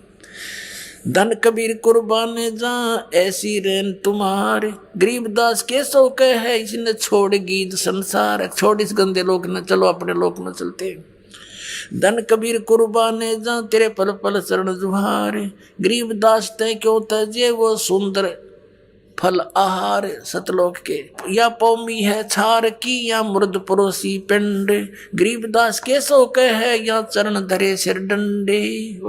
धन कबीर कुर्बान जा ऐसी रेन तुम्हारे, गरीबदास के सो कहे इसने छोड़ गीत संसार, छोड़ इस गंदे लोक न चलो अपने लोक में चलते, धन कबीर कुर्बाने जा तेरे पल पल शरण जुहारे, गरीबदास तय क्यों तजे वो सुंदर फल आहार सतलोक के, या पौमी है छार की या मुर्द परोसी पिंड, गरीबदास के सो कहे या चरण धरे सिर डंडे।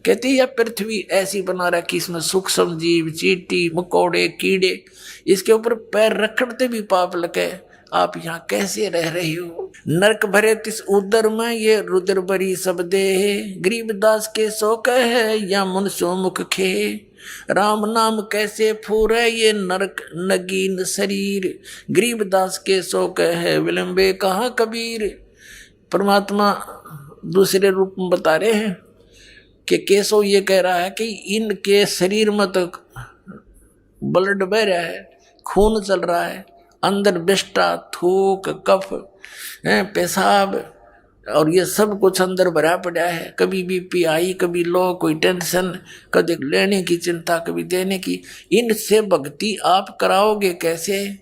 कहती यह पृथ्वी ऐसी बना रखी इसमें सूक्ष्म जीव चींटी मकोड़े कीड़े, इसके ऊपर पैर रखते भी पाप लगे, आप यहाँ कैसे रह रही हो, नरक भरे तिस उदर में ये रुद्र बरी सब दे, गरीबदास के सो कहे या मुनसो मुख खे, राम नाम कैसे फूरे ये नरक नगीन शरीर, गरीबदास के सो कहे विलंबे कहाँ कबीर। परमात्मा दूसरे रूप में बता रहे हैं कि केशव ये कह रहा है कि इनके शरीर में तो ब्लड बह रहा है, खून चल रहा है, अंदर विष्टा थूक कफ पेशाब और ये सब कुछ अंदर भरा पड़ा है, कभी बीपी आई कभी लो, कोई टेंशन, कभी लेने की चिंता कभी देने की, इनसे भक्ति आप कराओगे कैसे,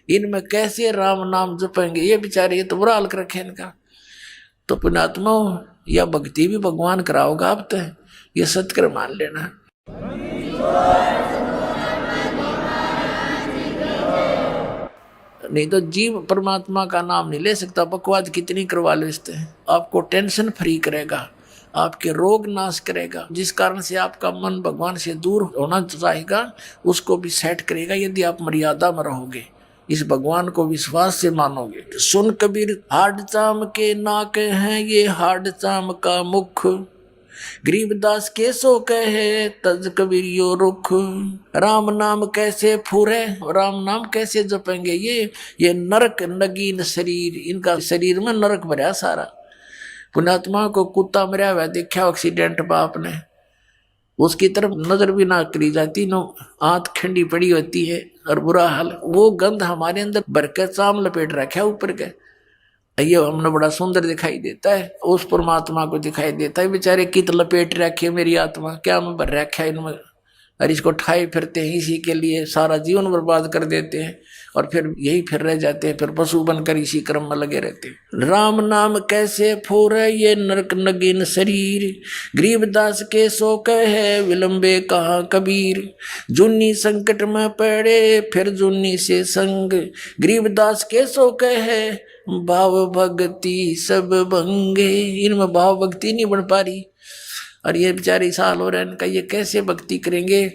इनमें कैसे राम नाम जपेंगे, ये बेचारे ये तो बुरा हाल कर रखे इनका। तो पुण्यात्मा या भक्ति भी भगवान कराओगा आप, तो ये सत्कर मान लेना। नहीं तो जीव परमात्मा का नाम नहीं ले सकता, बकवाद कितनी करवा ले सकते हैं, आपको टेंशन फ्री करेगा, आपके रोग नाश करेगा, जिस कारण से आपका मन भगवान से दूर होना चाहेगा उसको भी सेट करेगा, यदि आप मर्यादा में रहोगे, इस भगवान को विश्वास से मानोगे। सुन कबीर हाड चाम के नाक हैं ये हाड चाम का मुख, गरीबदास के सो कहे तज कबीर यो रुख, राम नाम कैसे फूरे, राम नाम कैसे जपेंगे, ये नरक नगीन शरीर, इनका शरीर में नरक भरा सारा। पुण्यात्मा को कुत्ता मरा हुआ देखा एक्सीडेंट बाप ने, उसकी तरफ नजर भी ना करी जाती, नो आंत खंडी पड़ी होती है और बुरा हाल, वो गंध हमारे अंदर भर के चाम लपेट रखा ऊपर के, ये हमने बड़ा सुंदर दिखाई देता है, उस परमात्मा को दिखाई देता है बेचारे कित लपेट रखे मेरी आत्मा, क्या मैं भर रखा है इनमें, और इसको ठाए फिरते हैं, इसी के लिए सारा जीवन बर्बाद कर देते हैं और फिर यही फिर रह जाते हैं, फिर पशु बनकर इसी क्रम में लगे रहते हैं। राम नाम कैसे फूरे ये नरक नगीन शरीर, गरीबदास के सो कहे विलंबे कहाँ कबीर, जुन्नी संकट में पड़े फिर जुन्नी से संग, गरीबदास के सो कहे भाव भक्ति सब भंगे, इनमें भाव भक्ति नहीं बन पा रही और ये बेचारे साल हो रहे हैं इनका, ये कैसे भक्ति करेंगे।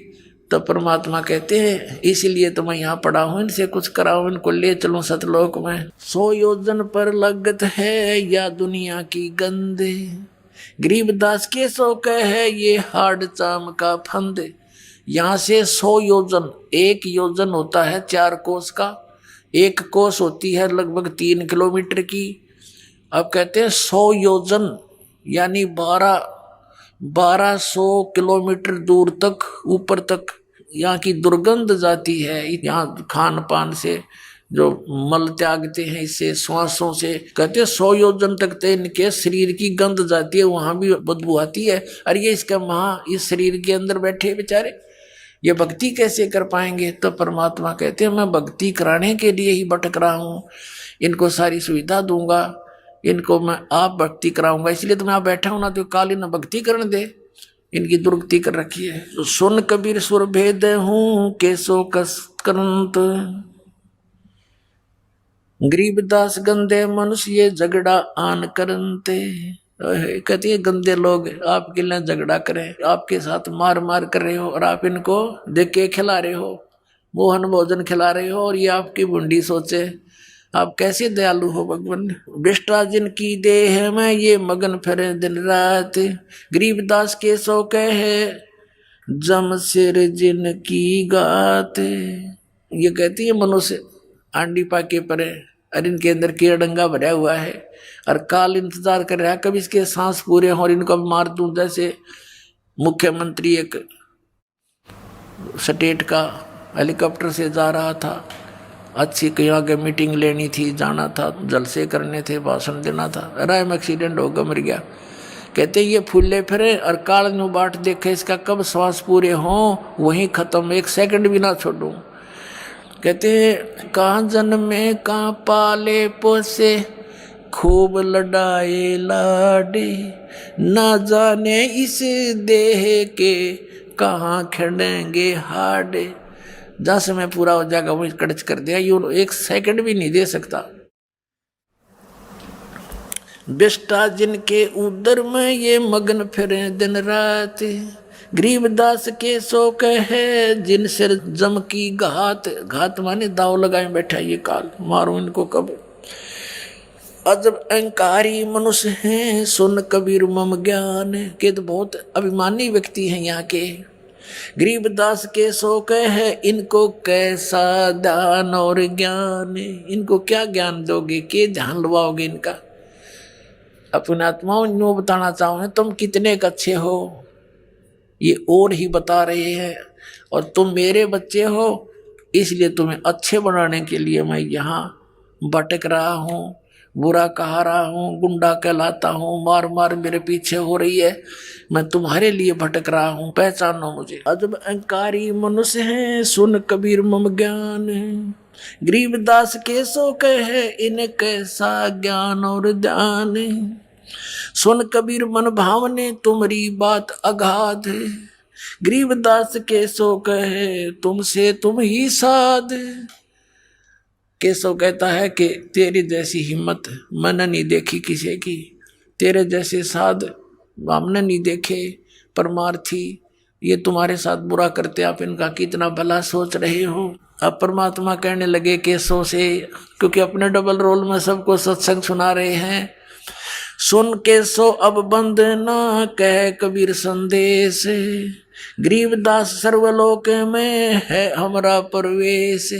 तो परमात्मा कहते हैं इसीलिए तो मैं यहाँ पड़ा हूँ, इनसे कुछ कराऊं, इनको ले चलूं सतलोक में। 100 योजन पर लगत है या दुनिया की गंदे, गरीबदास के सो कहे ये हाड चाम का फंद, यहाँ से 100 योजन, एक योजन होता है 4 कोस का, एक कोस होती है लगभग 3 किलोमीटर की। अब कहते हैं 100 योजन यानी 1200 किलोमीटर दूर तक ऊपर तक यहाँ की दुर्गंध जाती है, यहाँ खान पान से जो मल त्यागते हैं इससे श्वासों से, कहते हैं 100 योजन तक तो इनके शरीर की गंध जाती है, वहां भी बदबू आती है। और ये इसका इस शरीर के अंदर बैठे बेचारे ये भक्ति कैसे कर पाएंगे। तो परमात्मा कहते हैं मैं भक्ति कराने के लिए ही भटक रहा हूँ, इनको सारी सुविधा दूंगा, इनको मैं आप भक्ति कराऊंगा, इसलिए तो मैं आप बैठा हूं ना, तो काली न भक्ति करने दे, इनकी दुर्गति कर रखी है। तो सुन कबीर सुर भेद हूँ केसो कस करंत, गरीबदास गंदे मनुष्य ये झगड़ा आन करनते, कहती है गंदे लोग आपके लिए झगड़ा करें, आपके साथ मार मार कर रहे हो और आप इनको देख के खिला रहे हो, मोहन भोजन खिला रहे हो और ये आपकी बुंडी सोचे, आप कैसे दयालु हो भगवान। विष्टा जिनकी देह में ये मगन फिरे दिन रात, गरीबदास के सो कहे जम सिर जिनकी गात। ये कहती है मनुष्य आंडी पाके परे, और इनके अंदर कीड़ा डंगा भरा हुआ है, और काल इंतजार कर रहा है कब इसके सांस पूरे हो और इनको अब मार दूं। जैसे मुख्यमंत्री एक स्टेट का हेलीकॉप्टर से जा रहा था, अच्छी कहीं आगे मीटिंग लेनी थी, जाना था, जलसे करने थे, भाषण देना था, राय में एक्सीडेंट होगा, मर गया। कहते ये फूले फिरे और काल नु बाट देखे इसका कब श्वास पूरे हों, वहीं खत्म, 1 सेकंड भी ना छोड़ूं। कहते कहाँ जन्मे कहाँ पाले पोसे, खूब लड़ाए लाडे, ना जाने इस देह के कहाँ खड़ेंगे हाडे। जहाँ समय पूरा हो जाएगा वही कड़च कर दिया, यूं 1 सेकंड भी नहीं दे सकता। बेस्टा जिनके उदर में ये मगन फिरे दिन रात, गरीबदास के शोक है जिन सिर जम की घात। घात माने दाव लगाए बैठा ये काल, मारो इनको कब। अजब अहंकारी मनुष्य हैं सुन कबीर मम ज्ञान के, तो बहुत अभिमानी व्यक्ति हैं यहाँ के। गरीबदास के शोक है इनको कैसा दान और ज्ञान, इनको क्या ज्ञान दोगे, के ध्यान लवाओगे इनका। अपने आत्माओं नो बताना चाहो तुम कितने अच्छे हो, ये और ही बता रहे हैं, और तुम मेरे बच्चे हो, इसलिए तुम्हें अच्छे बनाने के लिए मैं यहाँ भटक रहा हूँ, बुरा कहा रहा हूँ, गुंडा कहलाता हूँ, मार मार मेरे पीछे हो रही है, मैं तुम्हारे लिए भटक रहा हूँ, पहचानो मुझे। अजब अहंकारी मनुष्य हैं सुन कबीर मम ज्ञान, गरीबदास के शोक है इन कैसा ज्ञान और ध्यान। सुन कबीर मन भावने तुम्हारी बात अगाध, गरीबदास के शोक है तुमसे तुम ही साध। केशव कहता है कि तेरी जैसी हिम्मत मैंने नहीं देखी किसी की, तेरे जैसे साध हमने नहीं देखे। परमार्थी ये तुम्हारे साथ बुरा करते, आप इनका कितना भला सोच रहे हो। अब परमात्मा कहने लगे केशव से, क्योंकि अपने डबल रोल में सबको सत्संग सुना रहे हैं। सुन केशव अब बंद ना कह कबीर संदेश, गरीबदास सर्वलोक में है हमारा प्रवेश।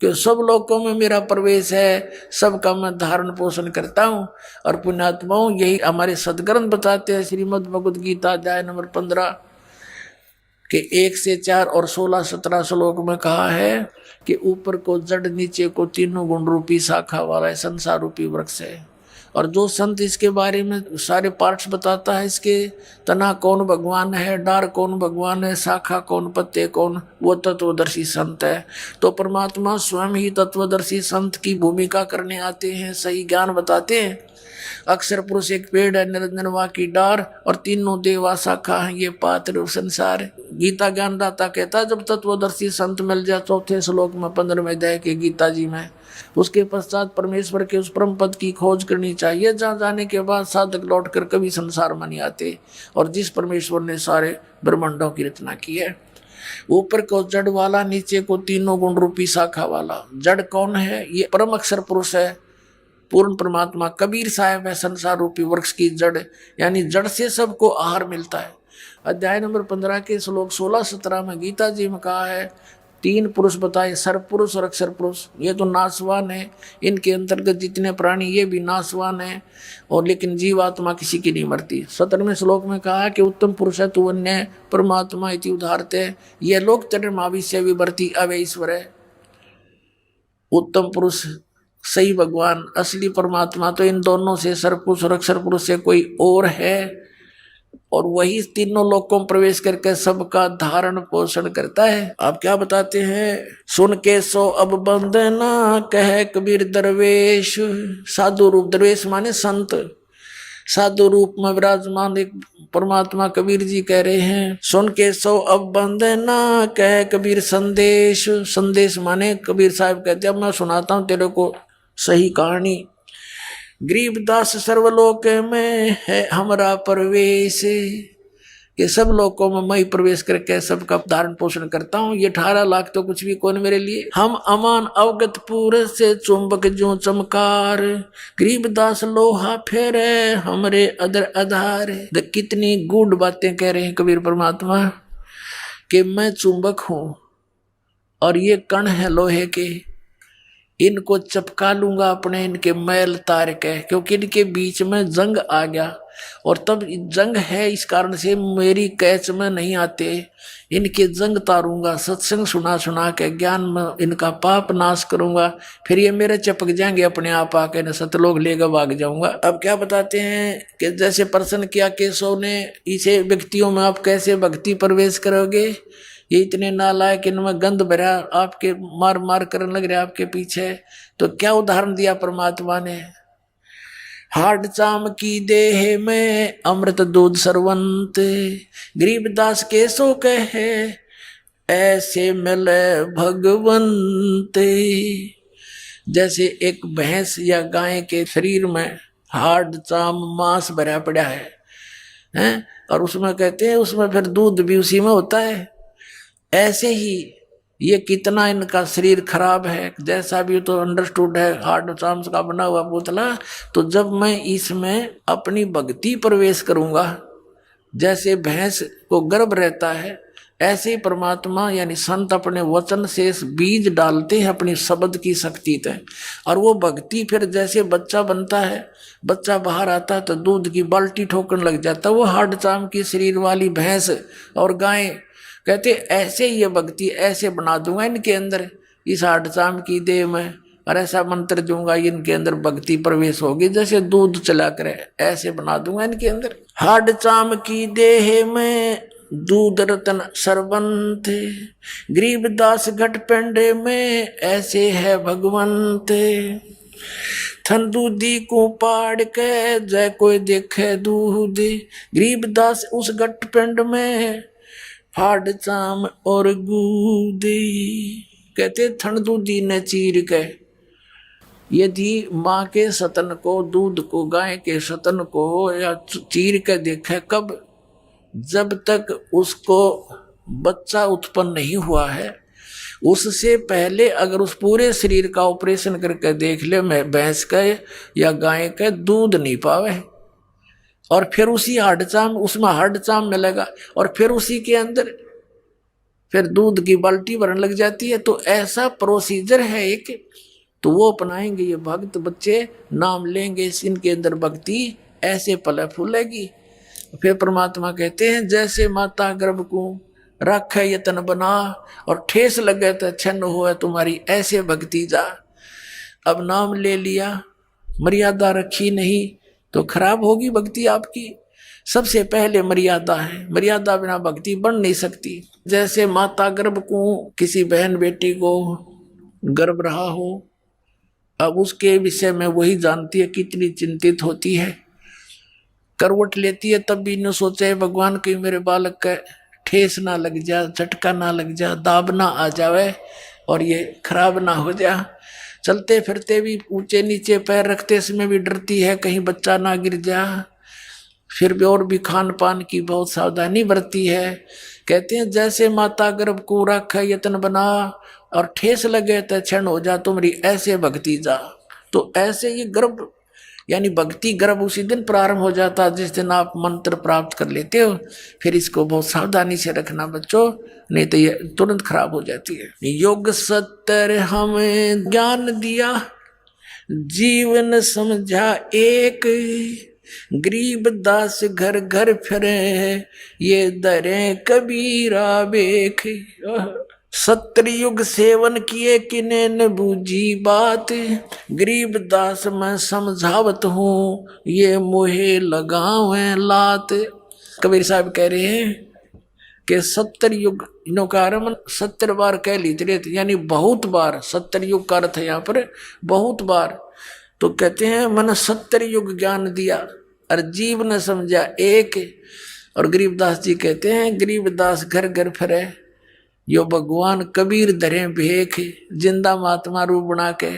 कि सब लोकों में मेरा प्रवेश है, सबका मैं धारण पोषण करता हूँ। और पुण्यात्माओं यही हमारे सदग्रंथ बताते हैं। श्रीमद् भगवद गीता अध्याय नंबर 15 के 1 से 4 और 16-17 श्लोक में कहा है कि ऊपर को जड़, नीचे को तीनों गुण रूपी शाखा वाला संसार रूपी वृक्ष है। और जो संत इसके बारे में सारे पार्ट्स बताता है, इसके तना कौन भगवान है, डार कौन भगवान है, शाखा कौन, पत्ते कौन, वो तत्वदर्शी संत है। तो परमात्मा स्वयं ही तत्वदर्शी संत की भूमिका करने आते हैं, सही ज्ञान बताते हैं। अक्षर पुरुष एक पेड़ है, निरंजनवा की डार, और तीनों देवा शाखा है, ये पात्र संसार। गीता ज्ञानदाता कहता है जब तत्वदर्शी संत मिल जाए, 4 श्लोक में 15वें अध्याय के गीता जी में, उसके पश्चात परमेश्वर के उस परम पद की खोज करनी चाहिए, जहाँ जाने के बाद साधक लौट कर कभी संसार में नहीं आते। और जिस परमेश्वर ने सारे ब्रह्मांडों की रचना की है, ऊपर को जड़ वाला, नीचे को तीनों गुण रूपी शाखा वाला। जड़ कौन है? ये परम अक्षर पुरुष है, पूर्ण परमात्मा कबीर साहब है, संसार रूपी वृक्ष की जड़, यानी जड़ से सबको आहार मिलता है। अध्याय नंबर 15 के श्लोक 16-17 में गीता जी में कहा है, 3 पुरुष बताए, सर्व पुरुष और अक्षर पुरुष। ये तो नाशवान है, इनके अंतर्गत जितने प्राणी ये भी नाशवान है, और लेकिन जीवात्मा किसी की नहीं मरती। 17वें श्लोक में कहा कि उत्तम पुरुष है तु अन्य परमात्मा इति उदाहरते, ये लोक चरमाविष्य विवर्ती अवय ईश्वर है। उत्तम पुरुष सही भगवान असली परमात्मा तो इन दोनों से, सर्व पुरुष और अक्षर पुरुष से कोई और है, और वही तीनों लोकों में प्रवेश करके सबका धारण पोषण करता है। आप क्या बताते हैं? सुन के सो अब बंदना कह कबीर दरवेश, साधु रूप, दरवेश माने संत, साधु रूप में विराजमान एक परमात्मा कबीर जी कह रहे हैं। सुन के सो अब बंदना कह कबीर संदेश, संदेश माने कबीर साहब कहते हैं अब मैं सुनाता हूँ तेरे को सही कहानी। गरीबदास सर्वलोक में है हमारा प्रवेश, कि सब लोकों में मैं प्रवेश करके सबका धारण पोषण करता हूँ। ये 18 लाख तो कुछ भी कौन मेरे लिए। हम अमान अवगत पूरे से चुंबक जो चमकार, गरीबदास लोहा फेरे हमरे अदर आधार। कितनी गूढ़ बातें कह रहे हैं कबीर परमात्मा, कि मैं चुंबक हूँ और ये कण है लोहे के, इनको चपका लूंगा अपने, इनके मैल तार के, क्योंकि इनके बीच में जंग आ गया। और तब जंग है, इस कारण से मेरी कैच में नहीं आते, इनके जंग तारूंगा, सत्संग सुना सुना के ज्ञान में इनका पाप नाश करूंगा, फिर ये मेरे चपक जाएंगे अपने आप आके, न सतलोक लेकर भाग जाऊंगा। अब क्या बताते हैं कि जैसे प्रश्न किया केशव ने, इसे व्यक्तियों में आप कैसे भक्ति प्रवेश करोगे, ये इतने नालायक, इनमें गंध भरा, आपके मार मार करने लग रहे आपके पीछे। तो क्या उदाहरण दिया परमात्मा ने, हाड चाम की देह में अमृत दूध सरवंत, गरीबदास केसो कहे ऐसे मिले भगवंत। जैसे एक भैंस या गाय के शरीर में हाड चाम मांस भरा पड़ा है, और उसमें कहते हैं उसमें फिर दूध भी उसी में होता है। ऐसे ही ये कितना इनका शरीर खराब है, जैसा भी तो अंडरस्टूड है, हार्ड चाम्स का बना हुआ पुतला। तो जब मैं इसमें अपनी भक्ति प्रवेश करूंगा, जैसे भैंस को गर्भ रहता है, ऐसे ही परमात्मा यानी संत अपने वचन से बीज डालते हैं अपनी शब्द की शक्ति तक, और वो भक्ति फिर जैसे बच्चा बनता है, बच्चा बाहर आता है तो दूध की बाल्टी ठोकने लग जाता है, वो हार्ड चाम की शरीर वाली भैंस और गाय। कहते ऐसे ही ये भक्ति ऐसे बना दूंगा इनके अंदर, इस हार्ड चाम की देह में, और ऐसा मंत्र दूंगा इनके अंदर भक्ति प्रवेश होगी, जैसे दूध चला करे ऐसे बना दूंगा इनके अंदर। हार्ड चाम की देह में दूध रतन सरबंत, गरीबदास घट पेंडे में ऐसे है भगवंत। थन दूधी को पाड़ के जय कोई देखे दूध, गरीबदास उस घट पेंड में हाड चाम और गूदी। कहते थन दूधी ने चीर के, यदि माँ के सतन को, दूध को, गाय के सतन को या चीर के देखे, कब, जब तक उसको बच्चा उत्पन्न नहीं हुआ है, उससे पहले अगर उस पूरे शरीर का ऑपरेशन करके देख ले, मैं भैंस का या गाय का दूध नहीं पावे, और फिर उसी हार्ड चाम, उसमें हार्ड चाम मिलेगा, और फिर उसी के अंदर फिर दूध की बाल्टी भरने लग जाती है। तो ऐसा प्रोसीजर है एक, तो वो अपनाएंगे ये भक्त बच्चे, नाम लेंगे, इनके अंदर भक्ति ऐसे पले फूलेगी। फिर परमात्मा कहते हैं जैसे माता गर्भ को रखे यतन बना, और ठेस लगे तो छन्न हुआ तुम्हारी ऐसे भक्ति जा। अब नाम ले लिया, मर्यादा रखी नहीं तो खराब होगी भक्ति आपकी। सबसे पहले मर्यादा है, मर्यादा बिना भक्ति बन नहीं सकती। जैसे माता गर्भ को, किसी बहन बेटी को गर्भ रहा हो, अब उसके विषय में वही जानती है, कितनी चिंतित होती है, करवट लेती है, तब भी न सोचे भगवान की मेरे बालक का ठेस ना लग जा, झटका ना लग जा, दाब ना आ जावे और ये खराब ना हो जा। चलते फिरते भी ऊंचे नीचे पैर रखते समय भी डरती है कहीं बच्चा ना गिर जा। फिर भी और भी खान पान की बहुत सावधानी बरती है। कहते हैं जैसे माता गर्भ को रखे यतन बना, और ठेस लगे तो क्षण हो जा तुम्हारी ऐसे भक्ति जा। तो ऐसे ये गर्भ यानी भक्ति गर्भ उसी दिन प्रारंभ हो जाता जिस दिन आप मंत्र प्राप्त कर लेते हो। फिर इसको बहुत सावधानी से रखना बच्चों, नहीं तो ये तुरंत खराब हो जाती है। योग सत्तर हमें ज्ञान दिया, जीवन समझा एक, गरीब दास घर घर फिरे ये दरे कबीरा बेख। सत्युग सेवन किए किने न बूझी बात, गरीब दास मैं समझावत हूँ ये मोहे लगावे लात। कबीर साहब कह रहे हैं कि 70 युग इनो का आरम्भ 70 बार कह लीजिए, यानी बहुत बार। 70 युग का अर्थ है यहाँ पर बहुत बार। तो कहते हैं मैंने 70 युग ज्ञान दिया और जीव न समझा एक। और गरीबदास जी कहते हैं गरीबदास घर घर फिरे यो भगवान कबीर धरे भेख। जिंदा महात्मा रूप बना के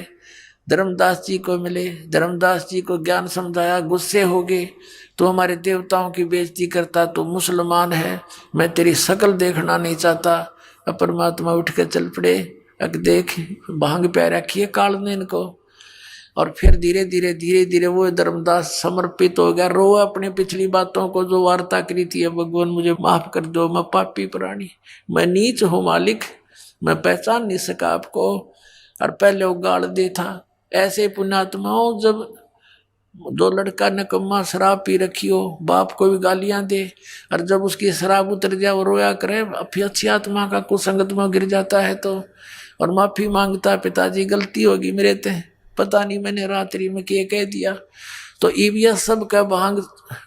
धर्मदास जी को मिले, धर्मदास जी को ज्ञान समझाया, गुस्से हो गए तो हमारे देवताओं की बेइज्जती करता, तो मुसलमान है, मैं तेरी शकल देखना नहीं चाहता। अब परमात्मा उठ के चल पड़े, अक देख भांग पे रखिए काल ने इनको। और फिर धीरे धीरे धीरे धीरे वो धर्मदास समर्पित हो गया, रो अपने पिछली बातों को जो वार्ता करी थी, भगवान मुझे माफ कर दो, मैं पापी प्राणी, मैं नीच हूँ मालिक, मैं पहचान नहीं सका आपको। और पहले वो गाड़ दे था। ऐसे पुण्यात्माओं, जब दो लड़का निकम्मा शराब पी रखी हो, बाप को भी गालियां दे, और जब उसकी शराब उतर जाए वो रोया करे, फिर अच्छी आत्मा का कुसंगत में गिर जाता है तो, और माफी मांगता है, पिताजी गलती होगी मेरे ते, पता नहीं मैंने रात्रि में क्या कह दिया। तो ईविया सब का भांग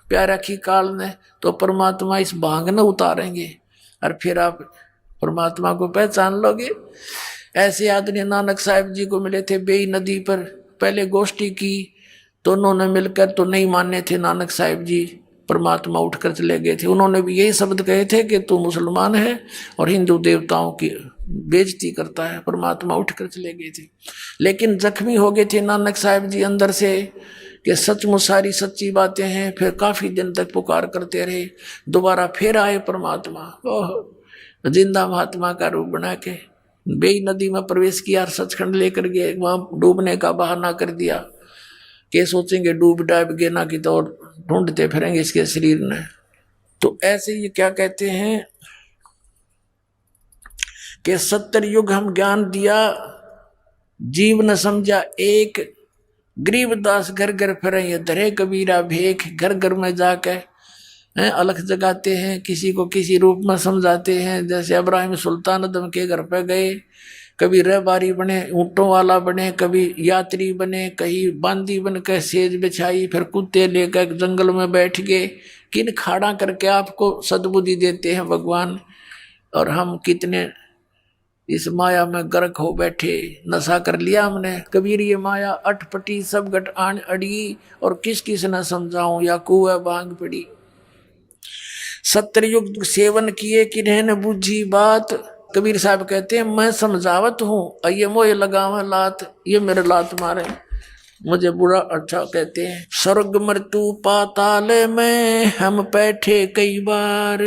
प्यारा की काल ने, तो परमात्मा इस भांग न उतारेंगे और फिर आप परमात्मा को पहचान लोगे। ऐसे आदमी नानक साहिब जी को मिले थे बेई नदी पर, पहले गोष्ठी की, दोनों ने मिलकर तो नहीं माने थे नानक साहिब जी, परमात्मा उठकर चले गए थे। उन्होंने भी यही शब्द कहे थे कि तू मुसलमान है और हिंदू देवताओं की बेइज्जती करता है, परमात्मा उठकर चले गए थे। लेकिन जख्मी हो गए थे नानक साहिब जी अंदर से कि सचमुच सारी सच्ची बातें हैं। फिर काफी दिन तक पुकार करते रहे, दोबारा फिर आए परमात्मा, ओह जिंदा महात्मा का रूप बना के बेई नदी में प्रवेश किया, सचखंड लेकर गए, वहां डूबने का बहाना कर दिया कि सोचेंगे डूब डाब गए ना कि तो ढूंढते फिरेंगे इसके शरीर ने। तो ऐसे ये क्या कहते हैं कि 70 युग हम ज्ञान दिया, जीव न समझा एक, गरीबदास घर घर फिरे ये धरे कबीरा भेख, घर घर में जाकर अलख जगाते हैं, किसी को किसी रूप में समझाते हैं। जैसे इब्राहिम सुल्तान अदम के घर पे गए, कभी रहबारी बने, ऊँटों वाला बने, कभी यात्री बने, कहीं बांदी बन कर सेज बिछाई, फिर कुत्ते लेकर जंगल में बैठ गए। किन खाड़ा करके आपको सद्बुद्धि देते हैं भगवान, और हम कितने इस माया में गर्क हो बैठे, नशा कर लिया हमने। कबीर ये माया अटपटी सब गट आन अड़ी, और किस किस न समझाऊं या कुआ बांग पड़ी। 70 युग सेवन किए किन्हें न बुझी बात, कबीर साहब कहते हैं मैं समझावत हूँ, ये मोह लगावा लात, ये मेरे लात मारे, मुझे बुरा अच्छा कहते हैं। स्वर्ग मृत्यु पाताल में हम बैठे कई बार,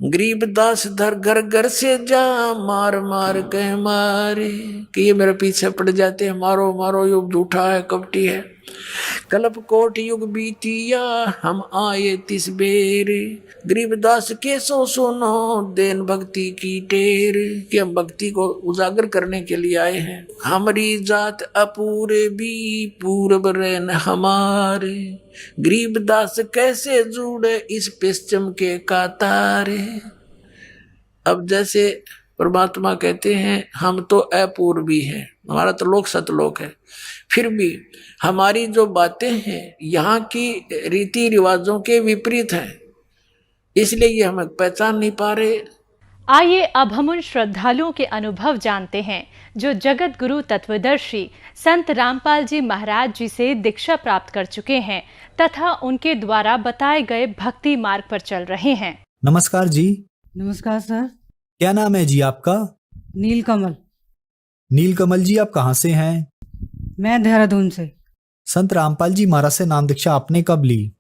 गरीबदास धर घर घर से जा मार मार के मारे, कि ये मेरे पीछे पड़ जाते हैं, मारो मारो युग झूठा है कपटी है। कल्प कोट युग बीतिया हम आए तिस बेर, गरीबदास के सो सुनो देन भक्ति की टेर, कि हम भक्ति को उजागर करने के लिए आए हैं। हमारी जात अपूरे भी पूर्व रहन हमारे, गरीबदास कैसे जुड़े इस पश्चिम के कातारे। अब जैसे परमात्मा कहते हैं हम तो अपूर्वी हैं, हमारा तो लोक सतलोक है, फिर भी हमारी जो बातें हैं यहाँ की रीति रिवाजों के विपरीत हैं, इसलिए ये हम पहचान नहीं पा रहे। आइए अब हम उन श्रद्धालुओं के अनुभव जानते हैं जो जगत गुरु तत्वदर्शी संत रामपाल जी महाराज जी से दीक्षा प्राप्त कर चुके हैं तथा उनके द्वारा बताए गए भक्ति मार्ग पर चल रहे हैं। नमस्कार जी। नमस्कार सर। क्या नाम है जी आपका? नीलकमल। नीलकमल जी, आप कहाँ से हैं? मैं देहरादून से। संत रामपाल जी महाराज से नाम दीक्षा आपने कब ली?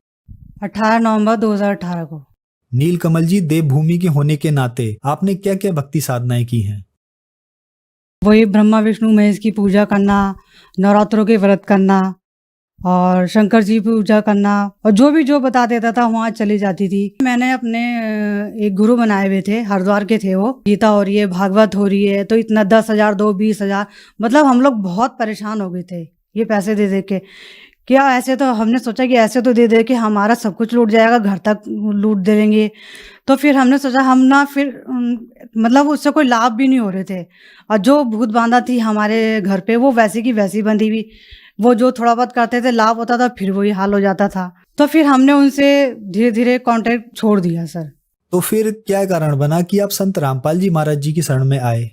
18 नवंबर 2018 को। नीलकमल जी, देवभूमि के होने के नाते आपने क्या क्या भक्ति साधनाएं की हैं? वही ब्रह्मा विष्णु महेश की पूजा करना, नवरात्रों के व्रत करना और शंकर जी पूजा करना, और जो बता देता था वहाँ चली जाती थी। मैंने अपने एक गुरु बनाए हुए थे, हरिद्वार के थे वो। गीता हो रही है, भागवत हो रही है, तो इतना 10,000 दो 20,000, मतलब हम लोग बहुत परेशान हो गए थे ये पैसे दे दे के। क्या ऐसे तो हमने सोचा कि ऐसे तो दे के हमारा सब कुछ लूट जाएगा, घर तक लूट देंगे। तो फिर हमने सोचा हम ना, फिर मतलब उससे कोई लाभ भी नहीं हो रहे थे, और जो भूत बांधा थी हमारे घर पे वो वैसी की वैसी बंधी हुई। वो जो थोड़ा बहुत करते थे लाभ होता था, फिर वही हाल हो जाता था। तो फिर हमने उनसे धीरे धीरे कांटेक्ट छोड़ दिया सर। तो फिर क्या कारण बना कि आप संत रामपाल जी महाराज जी की शरण में आए?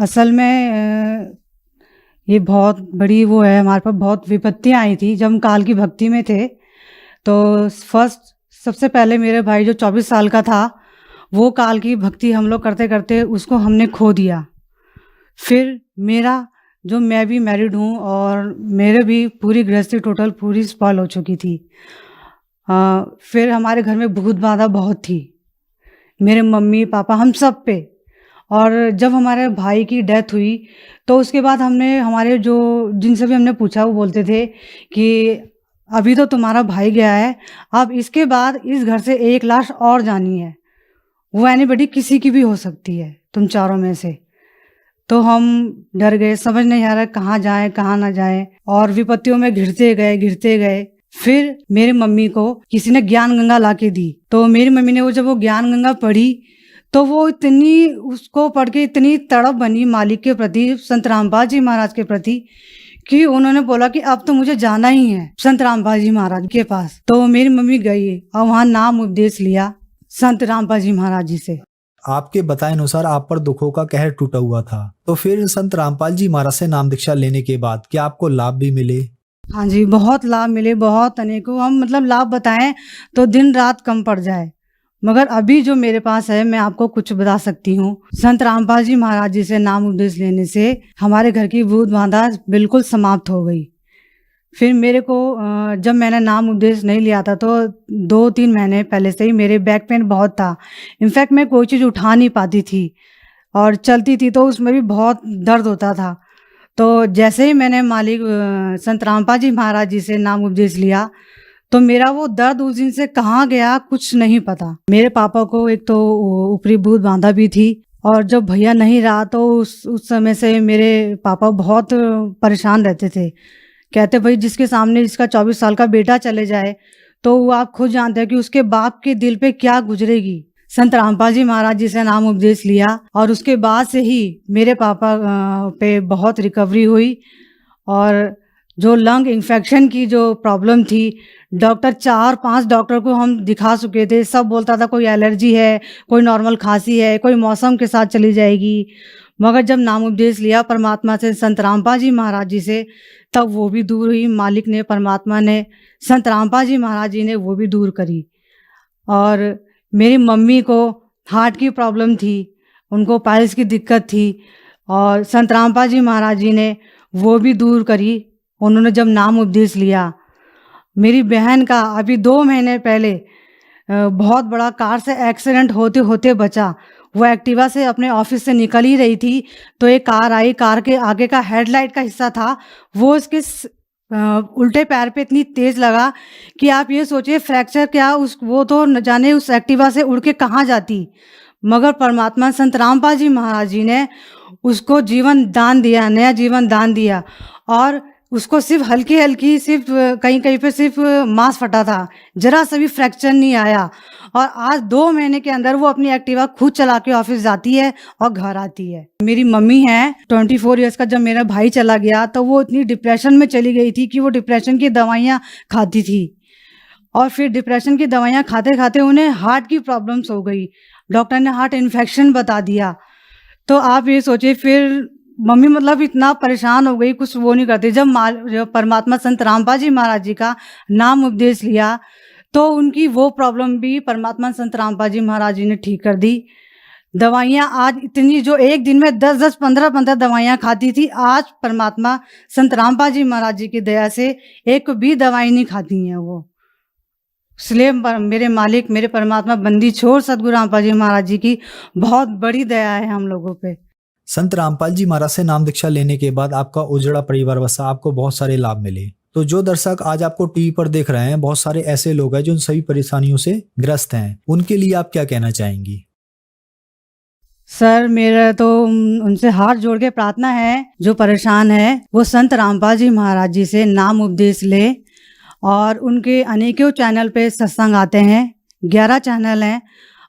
असल में ये बहुत बड़ी वो है, हमारे पास बहुत विपत्तियां आई थी जब हम काल की भक्ति में थे। तो सबसे पहले मेरे भाई जो 24 साल का था, वो काल की भक्ति हम लोग करते करते उसको हमने खो दिया। फिर मैं भी मैरिड हूँ और मेरे भी पूरी गृहस्थी टोटल पूरी स्पॉइल हो चुकी थी। फिर हमारे घर में भूत बाधा बहुत थी, मेरे मम्मी पापा हम सब पे। और जब हमारे भाई की डेथ हुई तो उसके बाद हमारे जो जिनसे भी हमने पूछा वो बोलते थे कि अभी तो तुम्हारा भाई गया है, अब इसके बाद इस घर से एक लाश और जानी है, वो एनीबॉडी किसी की भी हो सकती है, तुम चारों में से। तो हम डर गए, समझ नहीं आ रहा कहाँ जाए कहाँ ना जाए, और विपत्तियों में घिरते गए। फिर मेरी मम्मी को किसी ने ज्ञान गंगा ला के दी, तो मेरी मम्मी ने जब वो ज्ञान गंगा पढ़ी तो वो इतनी, उसको पढ़ के इतनी तड़प बनी मालिक के प्रति, संत रामपाल जी महाराज के प्रति, कि उन्होंने बोला कि अब तो मुझे जाना ही है संत रामपाल जी महाराज के पास। तो मेरी मम्मी गई और वहाँ नाम उपदेश लिया संत रामपाल जी महाराज जी से। आपके बताए अनुसार आप पर दुखों का कहर टूटा हुआ था, तो फिर संत रामपाल जी महाराज से नाम दीक्षा लेने के बाद क्या आपको लाभ भी मिले? हाँ जी, बहुत लाभ मिले, बहुत अनेकों। हम मतलब लाभ बताएं तो दिन रात कम पड़ जाए, मगर अभी जो मेरे पास है मैं आपको कुछ बता सकती हूँ। संत रामपाल जी महाराज जी से नाम उपदेश लेने से हमारे घर की भूत बाधा बिल्कुल समाप्त हो गई। फिर मेरे को जब मैंने नाम उपदेश नहीं लिया था तो 2-3 महीने पहले से ही मेरे बैक पेन बहुत था। इनफैक्ट मैं कोई चीज़ उठा नहीं पाती थी और चलती थी तो उसमें भी बहुत दर्द होता था। तो जैसे ही मैंने मालिक संत रामपाल जी महाराज जी से नाम उपदेश लिया तो मेरा वो दर्द उस दिन से कहाँ गया कुछ नहीं पता। मेरे पापा को एक तो ऊपरी भूत बांधा भी थी, और जब भैया नहीं रहा तो उस समय से मेरे पापा बहुत परेशान रहते थे। कहते भाई जिसके सामने जिसका 24 साल का बेटा चले जाए तो वो आप खुद जानते हैं कि उसके बाप के दिल पे क्या गुजरेगी। संत रामपाल जी महाराज जी से नाम उपदेश लिया और उसके बाद से ही मेरे पापा पे बहुत रिकवरी हुई। और जो लंग इन्फेक्शन की जो प्रॉब्लम थी, डॉक्टर 4-5 डॉक्टर को हम दिखा चुके थे, सब बोलता था कोई एलर्जी है, कोई नॉर्मल खांसी है, कोई मौसम के साथ चली जाएगी। मगर जब नाम उपदेश लिया परमात्मा से, संत रामपाल जी महाराज जी से, तब वो भी दूर हुई। मालिक ने, परमात्मा ने, संत रामपाल जी महाराज जी ने वो भी दूर करी। और मेरी मम्मी को हार्ट की प्रॉब्लम थी, उनको पाइल्स की दिक्कत थी, और संत रामपाल जी महाराज जी ने वो भी दूर करी उन्होंने जब नाम उपदेश लिया। मेरी बहन का अभी 2 महीने पहले बहुत बड़ा कार से एक्सीडेंट होते होते बचा। वो एक्टिवा से अपने ऑफिस से निकल ही रही थी तो एक कार आई, कार के आगे का हेडलाइट का हिस्सा था वो उसके उल्टे पैर पे इतनी तेज लगा कि आप ये सोचिए फ्रैक्चर क्या, वो तो न जाने उस एक्टिवा से उड़ के कहाँ जाती। मगर परमात्मा संत रामपाल जी महाराज जी ने उसको जीवन दान दिया, नया जीवन दान दिया, और उसको सिर्फ हल्की हल्की, सिर्फ कहीं कहीं पे सिर्फ मांस फटा था, जरा सा भी फ्रैक्चर नहीं आया। और आज 2 महीने के अंदर वो अपनी एक्टिवा खुद चला के ऑफिस जाती है और घर आती है। मेरी मम्मी है 24 इयर्स का, जब मेरा भाई चला गया तो वो इतनी डिप्रेशन में चली गई थी कि वो डिप्रेशन की दवाइयाँ खाती थी, और फिर डिप्रेशन की दवाइयाँ खाते खाते उन्हें हार्ट की प्रॉब्लम्स हो गई। डॉक्टर ने हार्ट इन्फेक्शन बता दिया। तो आप ये सोचिए, फिर मम्मी मतलब इतना परेशान हो गई, कुछ वो नहीं करती। जब परमात्मा संत रामपाल जी महाराज जी का नाम उपदेश लिया तो उनकी वो प्रॉब्लम भी परमात्मा संत रामपाल जी महाराज जी ने ठीक कर दी। दवाइयाँ आज इतनी, जो एक दिन में 10-10, 15-15 दवाइयाँ खाती थी, आज परमात्मा संत रामपाल जी महाराज जी की दया से एक भी दवाई नहीं खाती हैं वो। इसलिए मेरे मालिक, मेरे परमात्मा, बंदी छोड़ सतगुरु रामपाल जी महाराज जी की बहुत बड़ी दया है हम लोगों पे। संत रामपाल जी महाराज से नाम दीक्षा लेने के बाद आपका उजड़ा परिवार बसा, आपको बहुत सारे लाभ मिले। तो जो दर्शक आज आपको टीवी पर देख रहे हैं, बहुत सारे ऐसे लोग हैं जो उन सभी परेशानियों से ग्रस्त हैं, उनके लिए आप क्या कहना चाहेंगी? सर, मेरा तो उनसे हाथ जोड़ के प्रार्थना है, जो परेशान है वो संत रामपाल जी महाराज जी से नाम उपदेश ले। और उनके अनेकों चैनल पे सत्संग आते हैं, 11 चैनल हैं,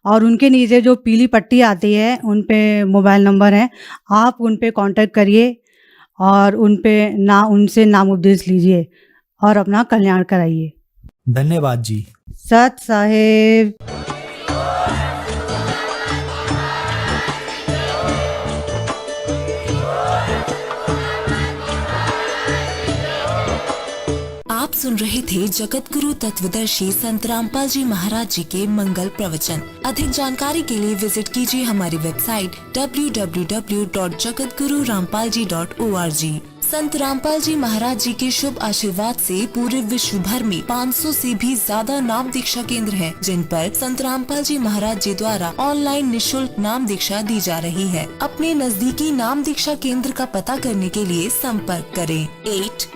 और उनके नीचे जो पीली पट्टी आती है उन पे मोबाइल नंबर है, आप उन पे कांटेक्ट करिए और उनसे नाम उपदेश लीजिए और अपना कल्याण कराइए। धन्यवाद जी। सत साहेब। आप सुन रहे थे जगत गुरु तत्वदर्शी संत रामपाल जी महाराज जी के मंगल प्रवचन। अधिक जानकारी के लिए विजिट कीजिए हमारी वेबसाइट www.jagatgururampalji.org। संत रामपाल जी महाराज जी के शुभ आशीर्वाद से पूरे विश्व भर में 500 से भी ज्यादा नाम दीक्षा केंद्र हैं, जिन पर संत रामपाल जी महाराज जी द्वारा ऑनलाइन निशुल्क नाम दीक्षा दी जा रही है। अपने नजदीकी नाम दीक्षा केंद्र का पता करने के लिए संपर्क करें 82